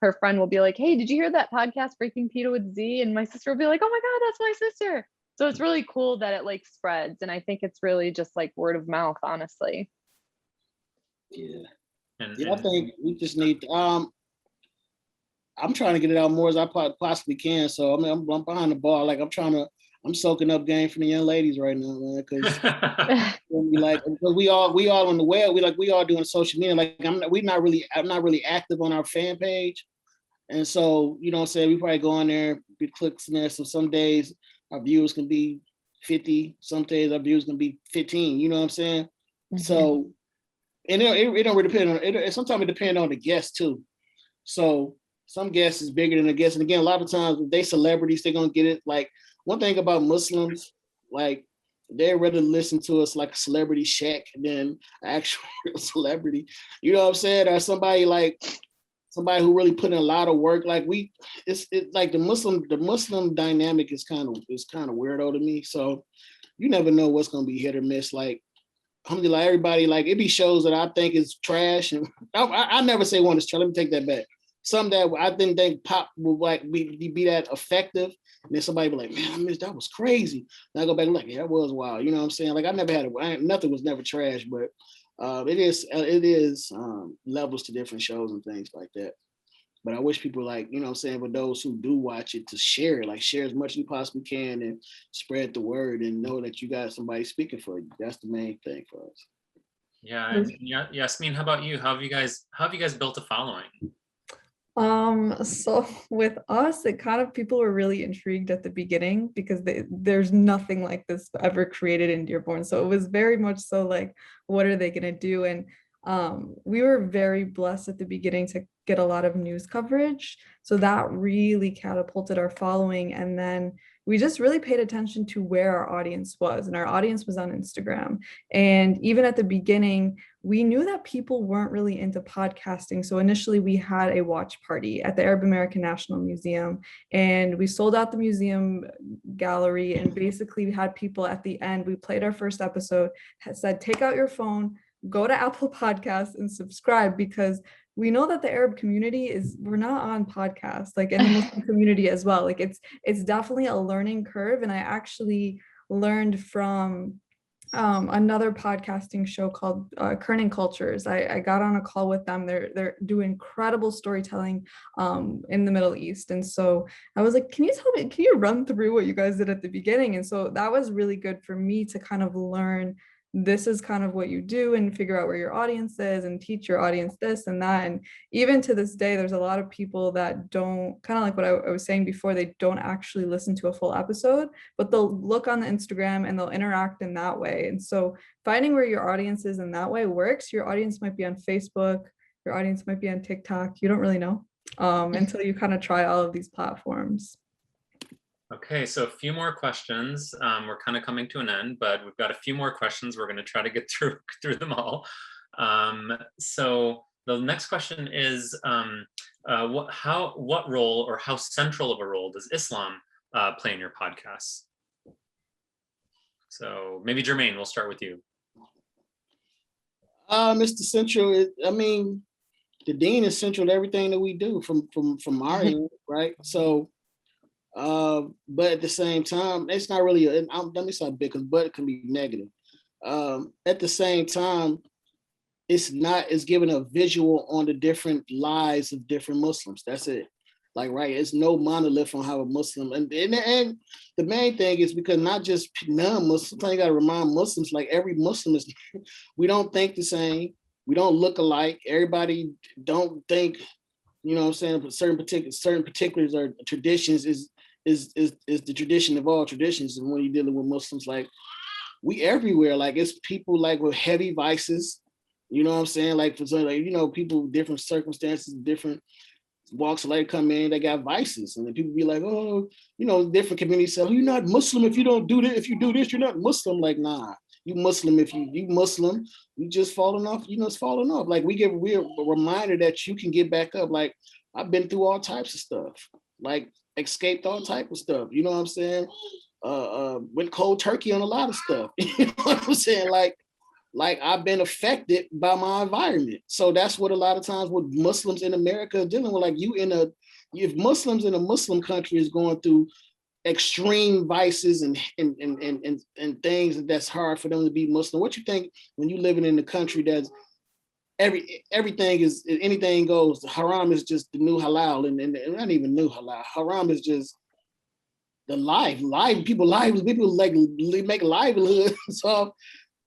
her friend will be like, hey, did you hear that podcast Breaking PETA with Z? And my sister will be like, oh my God, that's my sister. So it's really cool that it like spreads. And I think it's really just like word of mouth, honestly. Yeah. And I think we just need I'm trying to get it out more as I possibly can. So I mean, I'm behind the ball. Like I'm soaking up game from the young ladies right now, man. Because we all on the web. We all doing social media. Like I'm not really active on our fan page, and so you know what I'm saying, we probably go on there, get clicks in there. So some days our views can be 50, some days our views can be 15. You know what I'm saying? Mm-hmm. So and it don't really depend on it. Sometimes it depends on the guest too. So some guests is bigger than a guest. And again, a lot of times if they celebrities, they're gonna get it. Like one thing about Muslims, like they'd rather listen to us like a celebrity Shaq than an actual celebrity. You know what I'm saying? Or somebody who really put in a lot of work. Like it's like the Muslim dynamic is kind of weirdo to me. So you never know what's gonna be hit or miss. Like alhamdulillah, everybody, like it be shows that I think is trash, and I never say one is trash. Let me take that back. Some that I didn't think pop will like be that effective, and then somebody be like, "Man, I missed that was crazy." And I go back and like, "Yeah, that was wild." You know what I'm saying? Like I never had nothing was never trash, but it is levels to different shows and things like that. But I wish people like, you know what I'm saying, for those who do watch it to share as much as you possibly can and spread the word and know that you got somebody speaking for you. That's the main thing for us. Yeah, and Yasmin, how about you? How have you guys built a following? So with us, it kind of, people were really intrigued at the beginning because there's nothing like this ever created in Dearborn. So it was very much so like, what are they gonna do? And we were very blessed at the beginning to get a lot of news coverage. So that really catapulted our following. And then we just really paid attention to where our audience was, and our audience was on Instagram. And even at the beginning, we knew that people weren't really into podcasting. So initially we had a watch party at the Arab American National Museum, and we sold out the museum gallery. And basically we had people at the end, we played our first episode, said, take out your phone, go to Apple Podcasts and subscribe, because we know that the Arab community we're not on podcasts, like in the Muslim community as well. Like it's definitely a learning curve. And I actually learned from another podcasting show called Kerning Cultures. I got on a call with them. They're doing incredible storytelling in the Middle East. And so I was like, can you run through what you guys did at the beginning? And so that was really good for me to kind of learn, this is kind of what you do, and figure out where your audience is and teach your audience this and that. And even to this day, there's a lot of people that don't, kind of like what I was saying before, they don't actually listen to a full episode, but they'll look on the Instagram and they'll interact in that way. And so finding where your audience is in that way works. Your audience might be on Facebook, your audience might be on TikTok. You don't really know until you kind of try all of these platforms. Okay, so a few more questions. We're kind of coming to an end, but we've got a few more questions. We're going to try to get through them all. So the next question is, what role or how central of a role does Islam play in your podcasts? So maybe Jermaine, we'll start with you. Mr. Central, I mean, the Deen is central to everything that we do from our end, right? So. But at the same time, it's not really, let me stop big, because but it can be negative. At the same time, it's giving a visual on the different lives of different Muslims. That's it. Like, right, it's no monolith on how a Muslim, and the main thing is because not just non-Muslims, sometimes you got to remind Muslims, like every Muslim is, we don't think the same, we don't look alike, everybody don't think, you know what I'm saying, but certain particulars or traditions is the tradition of all traditions. And when you're dealing with Muslims, like we everywhere, like it's people like with heavy vices, you know what I'm saying? Like for some, like, you know, people, different circumstances, different walks of life come in, they got vices. And then people be like, oh, you know, different communities say, oh, you're not Muslim if you don't do this, if you do this, you're not Muslim. Like, nah, you Muslim if you Muslim, you just falling off, you know, it's falling off. Like we're a reminder that you can get back up. Like I've been through all types of stuff. Like escaped all type of stuff, you know what I'm saying? Went cold turkey on a lot of stuff. You know what I'm saying? Like like I've been affected by my environment. So that's what a lot of times what Muslims in America are dealing with. Like if Muslims in a Muslim country is going through extreme vices and things that's hard for them to be Muslim, what you think when you living in a country that's everything is anything goes, haram is just the new halal, and not even new halal. Haram is just the life people like make livelihoods off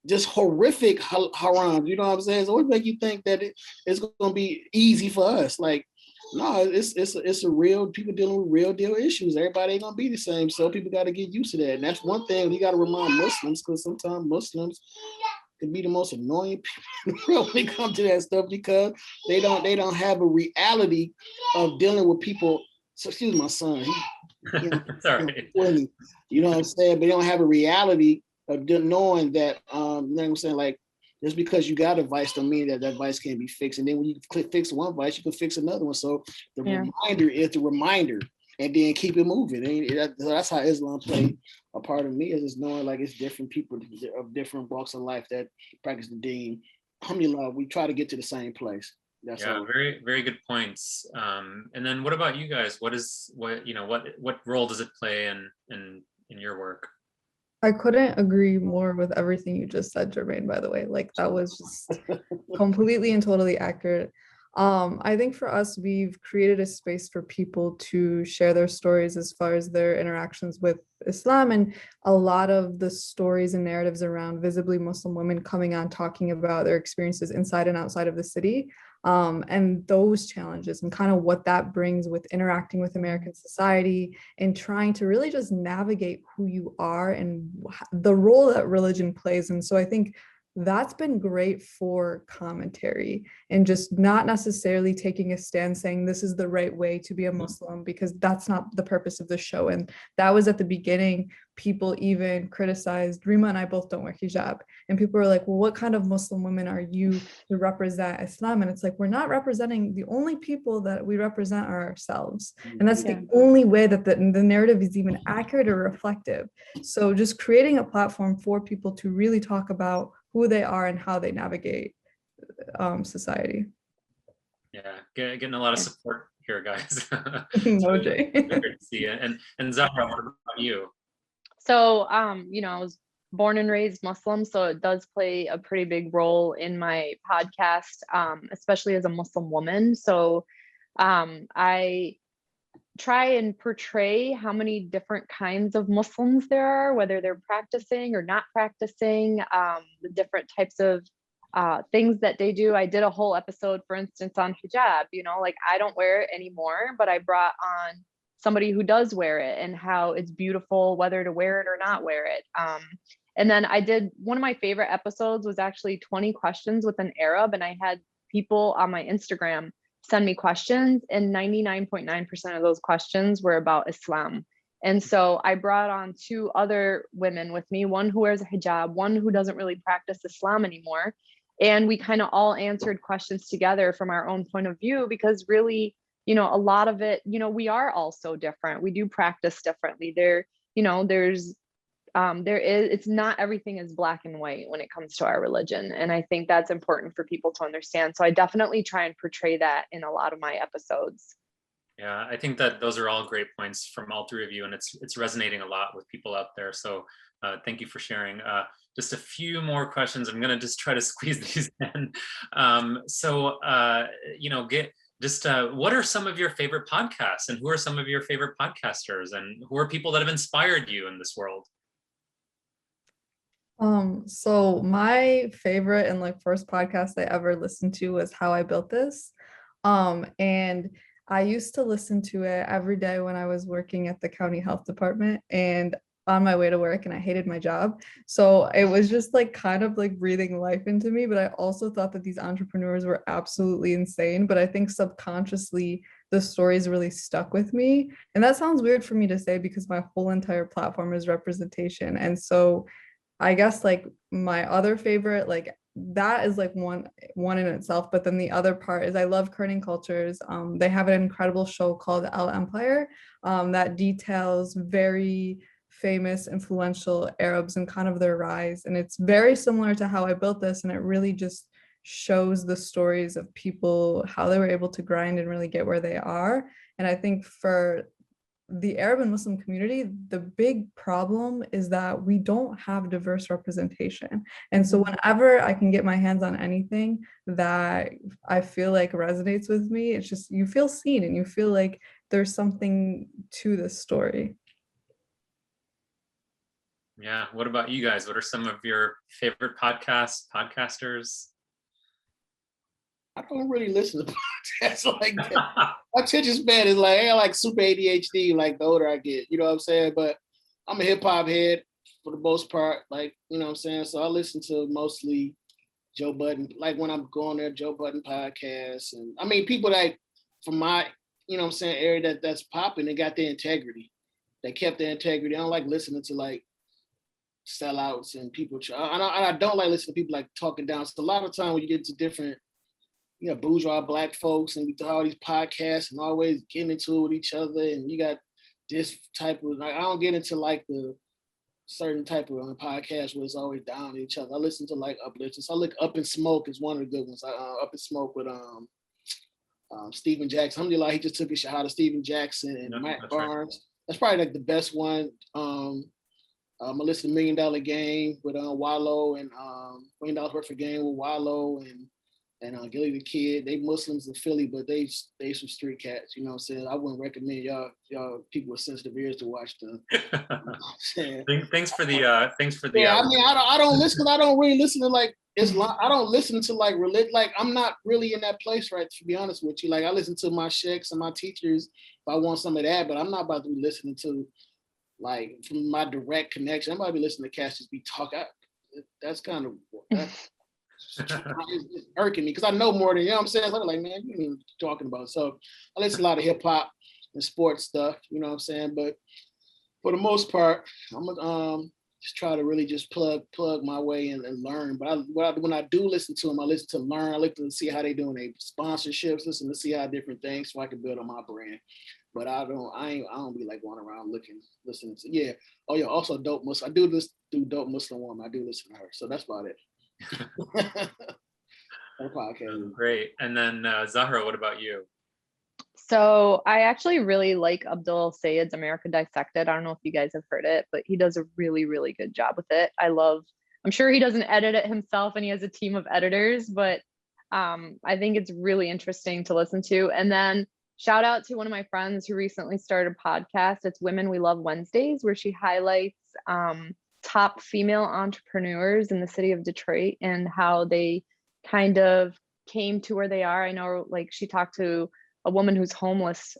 just horrific haram. You know what I'm saying? So what make you think that it's gonna be easy for us? Like, no, it's a real, people dealing with real deal issues. Everybody ain't gonna be the same. So people got to get used to that. And that's one thing we got to remind Muslims, because sometimes Muslims can be the most annoying people in the world when it comes to that stuff, because they don't have a reality of dealing with people. So excuse my son. Sorry. You know what I'm saying? But they don't have a reality of knowing that, you know what I'm saying? Like, just because you got a vice don't mean that vice can't be fixed. And then when you fix one vice, you can fix another one. So the reminder is the reminder, and then keep it moving. And that's how Islam played a part of me, is just knowing like it's different people of different walks of life that practice the deen. Alhamdulillah, we try to get to the same place. That's all. Very, very good points. And then what about you guys? What role does it play in your work? I couldn't agree more with everything you just said, Jermaine, by the way. Like, that was just completely and totally accurate. I think for us, we've created a space for people to share their stories as far as their interactions with Islam, and a lot of the stories and narratives around visibly Muslim women coming on talking about their experiences inside and outside of the city, and those challenges and kind of what that brings with interacting with American society and trying to really just navigate who you are and the role that religion plays. And so I think that's been great for commentary, and just not necessarily taking a stand saying this is the right way to be a Muslim, because that's not the purpose of the show. And that was at the beginning. People even criticized, Rima and I both don't wear hijab, and people were like, well, what kind of Muslim women are you to represent Islam? And it's like, we're not representing, the only people that we represent are ourselves, and that's the only way that the narrative is even accurate or reflective. So just creating a platform for people to really talk about who they are and how they navigate society. Yeah, getting a lot of support here, guys. No, Jay. Good to see you. And Zahra, what about you? So, I was born and raised Muslim, so it does play a pretty big role in my podcast, especially as a Muslim woman. So I try and portray how many different kinds of Muslims there are, whether they're practicing or not practicing, the different types of things that they do. I did a whole episode, for instance, on hijab, like I don't wear it anymore, but I brought on somebody who does wear it and how it's beautiful, whether to wear it or not wear it. And then I did, one of my favorite episodes was actually 20 questions with an Arab, and I had people on my Instagram send me questions, and 99.9% of those questions were about Islam. And so I brought on 2 other women with me, one who wears a hijab, one who doesn't really practice Islam anymore. And we kind of all answered questions together from our own point of view, because really, a lot of it, we are all so different. We do practice differently. It's not everything is black and white when it comes to our religion. And I think that's important for people to understand. So I definitely try and portray that in a lot of my episodes. Yeah, I think that those are all great points from all 3 of you, and it's resonating a lot with people out there. So thank you for sharing. Just a few more questions. I'm gonna just try to squeeze these in. What are some of your favorite podcasts, and who are some of your favorite podcasters, and who are people that have inspired you in this world? So my favorite and first podcast I ever listened to was How I Built This. And I used to listen to it every day when I was working at the county health department and on my way to work, and I hated my job. So it was just kind of breathing life into me. But I also thought that these entrepreneurs were absolutely insane. But I think subconsciously the stories really stuck with me. And that sounds weird for me to say, because my whole entire platform is representation. And so I guess my other favorite, that is one in itself. But then the other part is I love Kerning Cultures. They have an incredible show called El Empire that details very famous, influential Arabs and kind of their rise. And it's very similar to how I built this. And it really just shows the stories of people, how they were able to grind and really get where they are. And I think for the Arab and Muslim community, the big problem is that we don't have diverse representation. And so whenever I can get my hands on anything that I feel like resonates with me, it's just, you feel seen and you feel like there's something to this story. Yeah. What about you guys? What are some of your favorite podcasters? I don't really listen to podcasts like that. My attention span is like, I like super ADHD, like the older I get, you know what I'm saying? But I'm a hip hop head for the most part, like, you know what I'm saying? So I listen to mostly Joe Budden, like when I'm going there, Joe Budden podcasts. And I mean, people that from my, you know what I'm saying, area that's popping, they got their integrity. They kept their integrity. I don't like listening to like sellouts and people. I don't like listening to people like talking down. So a lot of time when you get to different, you know, bourgeois Black folks and we do all these podcasts and always getting into it with each other. And you got this type of, like, I don't get into like the certain type of podcast where it's always down to each other. I listen to like uplifters. So I look Up in Smoke is one of the good ones. Up in Smoke with Stephen Jackson. Alhamdulillah, he just took a shot out of Stephen Jackson and Matt Barnes. Right. That's probably like the best one. I listen to $1 Million Game with Wallo and $1 Million Worth of Game with Wallo and Gilly the Kid. They Muslims in Philly, but they some street cats. You know what I'm saying? I wouldn't recommend y'all people with sensitive ears to watch them. Thanks for the Yeah, I mean, I don't listen because I don't really listen to like Islam. I don't listen to like religion. Like I'm not really in that place, right? To be honest with you, like I listen to my sheikhs and my teachers if I want some of that, but I'm not about to be listening to like from my direct connection. I'm about to be listening to cats just be talking. That's kind of it's irking me because I know more than, you know what I'm saying? So I'm like, man, you ain't even talking about. So I listen to a lot of hip hop and sports stuff, you know what I'm saying? But for the most part, I'm just try to really just plug my way and learn. But when I do listen to them, I listen to learn. I look to see how they doing their sponsorships, listen to see how different things so I can build on my brand. But I don't be like going around listening to, yeah. Oh yeah, also Dope Muslim. I do Dope Muslim Woman. I do listen to her. So that's about it. Great. And then Zahra, what about you? So I actually really like Abdul Sayed's America Dissected. I don't know if you guys have heard it, but he does a really, really good job with it. I'm sure he doesn't edit it himself and he has a team of editors, but I think it's really interesting to listen to. And then shout out to one of my friends who recently started a podcast. It's Women We Love Wednesdays, where she highlights top female entrepreneurs in the city of Detroit and how they kind of came to where they are. I know, like, she talked to a woman who's homeless,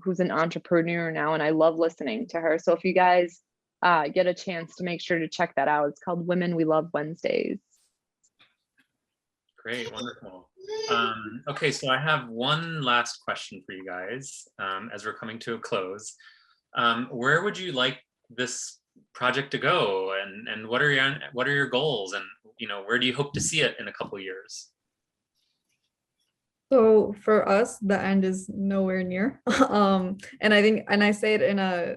who's an entrepreneur now, and I love listening to her. So if you guys get a chance to make sure to check that out, it's called Women We Love Wednesdays. Great, wonderful. Okay, so I have one last question for you guys as we're coming to a close. Where would you like this project to go, and what are your goals, and where do you hope to see it in a couple of years? So for us, the end is nowhere near. And I think, and I say it in a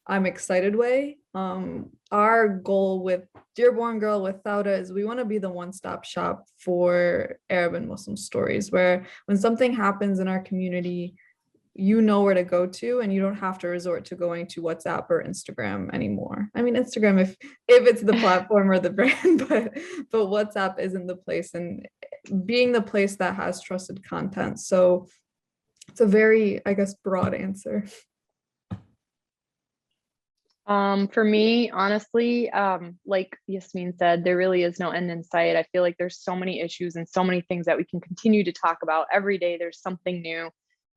I'm excited way. Our goal with Dearborn Girl, with Thauda, is we want to be the one-stop shop for Arab and Muslim stories, where when something happens in our community, you know where to go to, and you don't have to resort to going to WhatsApp or Instagram anymore. I mean, Instagram if it's the platform or the brand, but WhatsApp isn't the place, and being the place that has trusted content. So it's a very, I guess, broad answer. For me, honestly, like Yasmin said, there really is no end in sight. I feel like there's so many issues and so many things that we can continue to talk about. Every day there's something new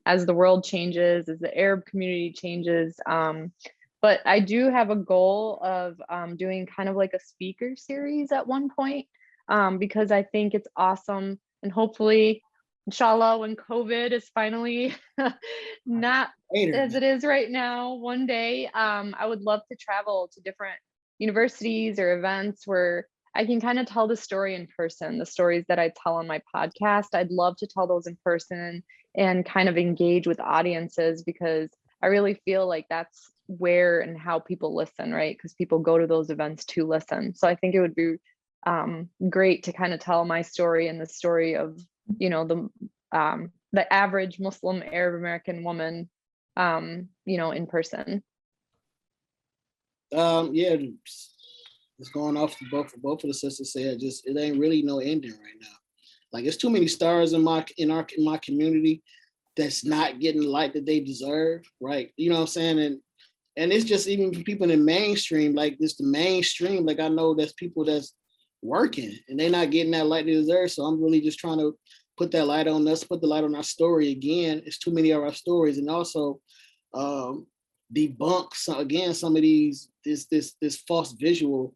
as the world changes, as the Arab community changes. But I do have a goal of doing kind of like a speaker series at one point, because I think it's awesome. And hopefully, inshallah, when COVID is finally not as it is right now, one day, I would love to travel to different universities or events where I can kind of tell the story in person, the stories that I tell on my podcast. I'd love to tell those in person and kind of engage with audiences, because I really feel like that's where and how people listen, right? Because people go to those events to listen. So I think it would be great to kind of tell my story and the story of, you know, the average Muslim Arab American woman, you know, in person. Yeah, it's going off both of the sisters said. Just it ain't really no ending right now. Like it's too many stars in my community that's not getting the light that they deserve, right? You know what I'm saying? And it's just even for people in the mainstream, like this the mainstream. Like I know there's people that's working and they're not getting that light they deserve. So I'm really just trying to put that light on us, put the light on our story again. It's too many of our stories, and also debunk some of these this false visual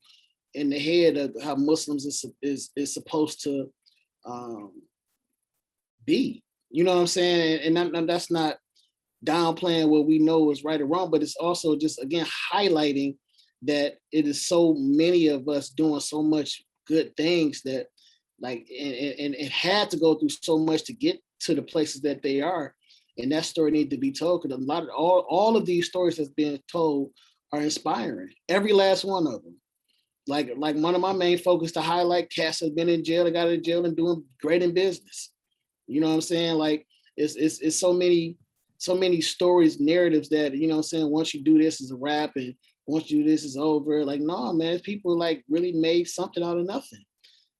in the head of how Muslims is supposed to be. You know what I'm saying? And that's not downplaying what we know is right or wrong, but it's also just again highlighting that it is so many of us doing so much good things that like and it had to go through so much to get to the places that they are. And that story needs to be told because a lot of all of these stories that's being told are inspiring. Every last one of them. Like one of my main focus to highlight cats has been in jail, they got out of jail and doing great in business. You know what I'm saying? Like it's so many stories, narratives that, you know what I'm saying, once you do this is a wrap and once you do this is over. Like, no, man, people like really made something out of nothing.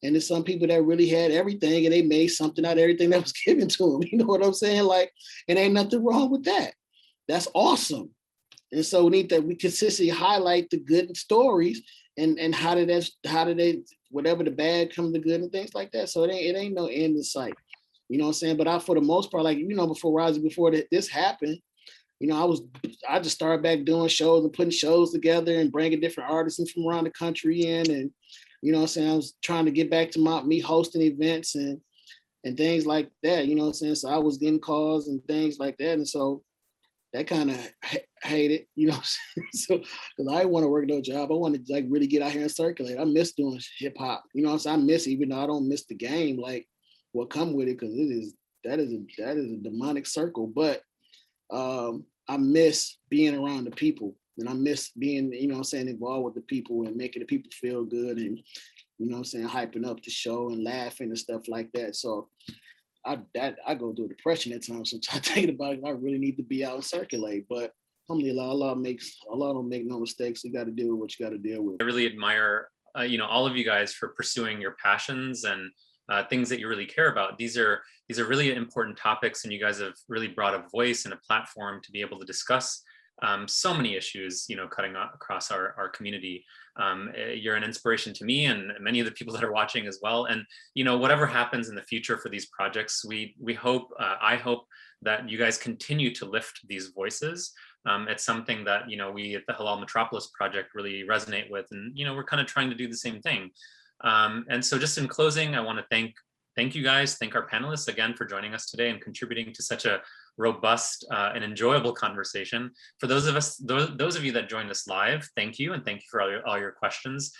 And there's some people that really had everything and they made something out of everything that was given to them. You know what I'm saying? Like, it ain't nothing wrong with that. That's awesome. And so we consistently highlight the good stories and how did they, whatever the bad come to good and things like that. So it ain't no end in sight. You know what I'm saying? But for the most part, like, you know, before this happened, you know, I just started back doing shows and putting shows together and bringing different artists from around the country in. And, you know what I'm saying? I was trying to get back to me hosting events and things like that, you know what I'm saying? So I was getting calls and things like that. And so that kind of hate it, you know what I'm saying? So, because I didn't want to work no job. I wanted to like really get out here and circulate. I miss doing hip hop, you know what I'm saying? I miss it, even though I don't miss the game, like what come with it, because that is a demonic circle. But I miss being around the people, and I miss being, you know what I'm saying, involved with the people and making the people feel good and, you know what I'm saying, hyping up the show and laughing and stuff like that. So I go through depression at times. Sometimes thinking about it, I really need to be out and circulate. But alhamdulillah, Allah don't make no mistakes. You got to deal with what you got to deal with. I really admire, you know, all of you guys for pursuing your passions and things that you really care about. These are really important topics, and you guys have really brought a voice and a platform to be able to discuss so many issues, you know, cutting across our community. You're an inspiration to me and many of the people that are watching as well. And, you know, whatever happens in the future for these projects, we hope, I hope that you guys continue to lift these voices. It's something that, you know, we at the Halal Metropolis Project really resonate with, and, you know, we're kind of trying to do the same thing. And so just in closing, I want to thank you guys, thank our panelists again for joining us today and contributing to such a robust and enjoyable conversation. For those of you that joined us live, thank you, and thank you for all your questions.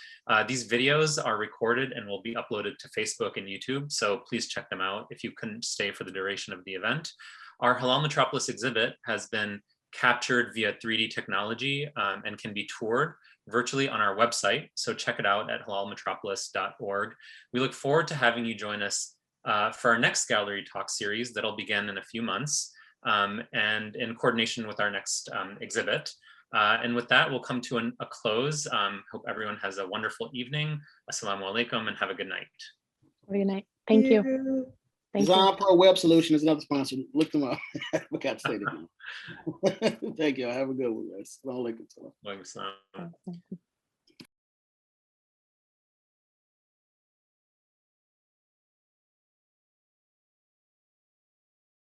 These videos are recorded and will be uploaded to Facebook and YouTube, so please check them out if you couldn't stay for the duration of the event. Our Halal Metropolis exhibit has been captured via 3D technology and can be toured virtually on our website, so check it out at halalmetropolis.org. We look forward to having you join us for our next Gallery Talk series that'll begin in a few months, and in coordination with our next exhibit. And with that, we'll come to a close. Hope everyone has a wonderful evening. Assalamu alaikum, and have a good night. Have a good night. Thank you. Design Pro Web Solution is another sponsor. Look them up. I forgot to say that. Thank you. Have a good one, guys. Assalamu alaikum.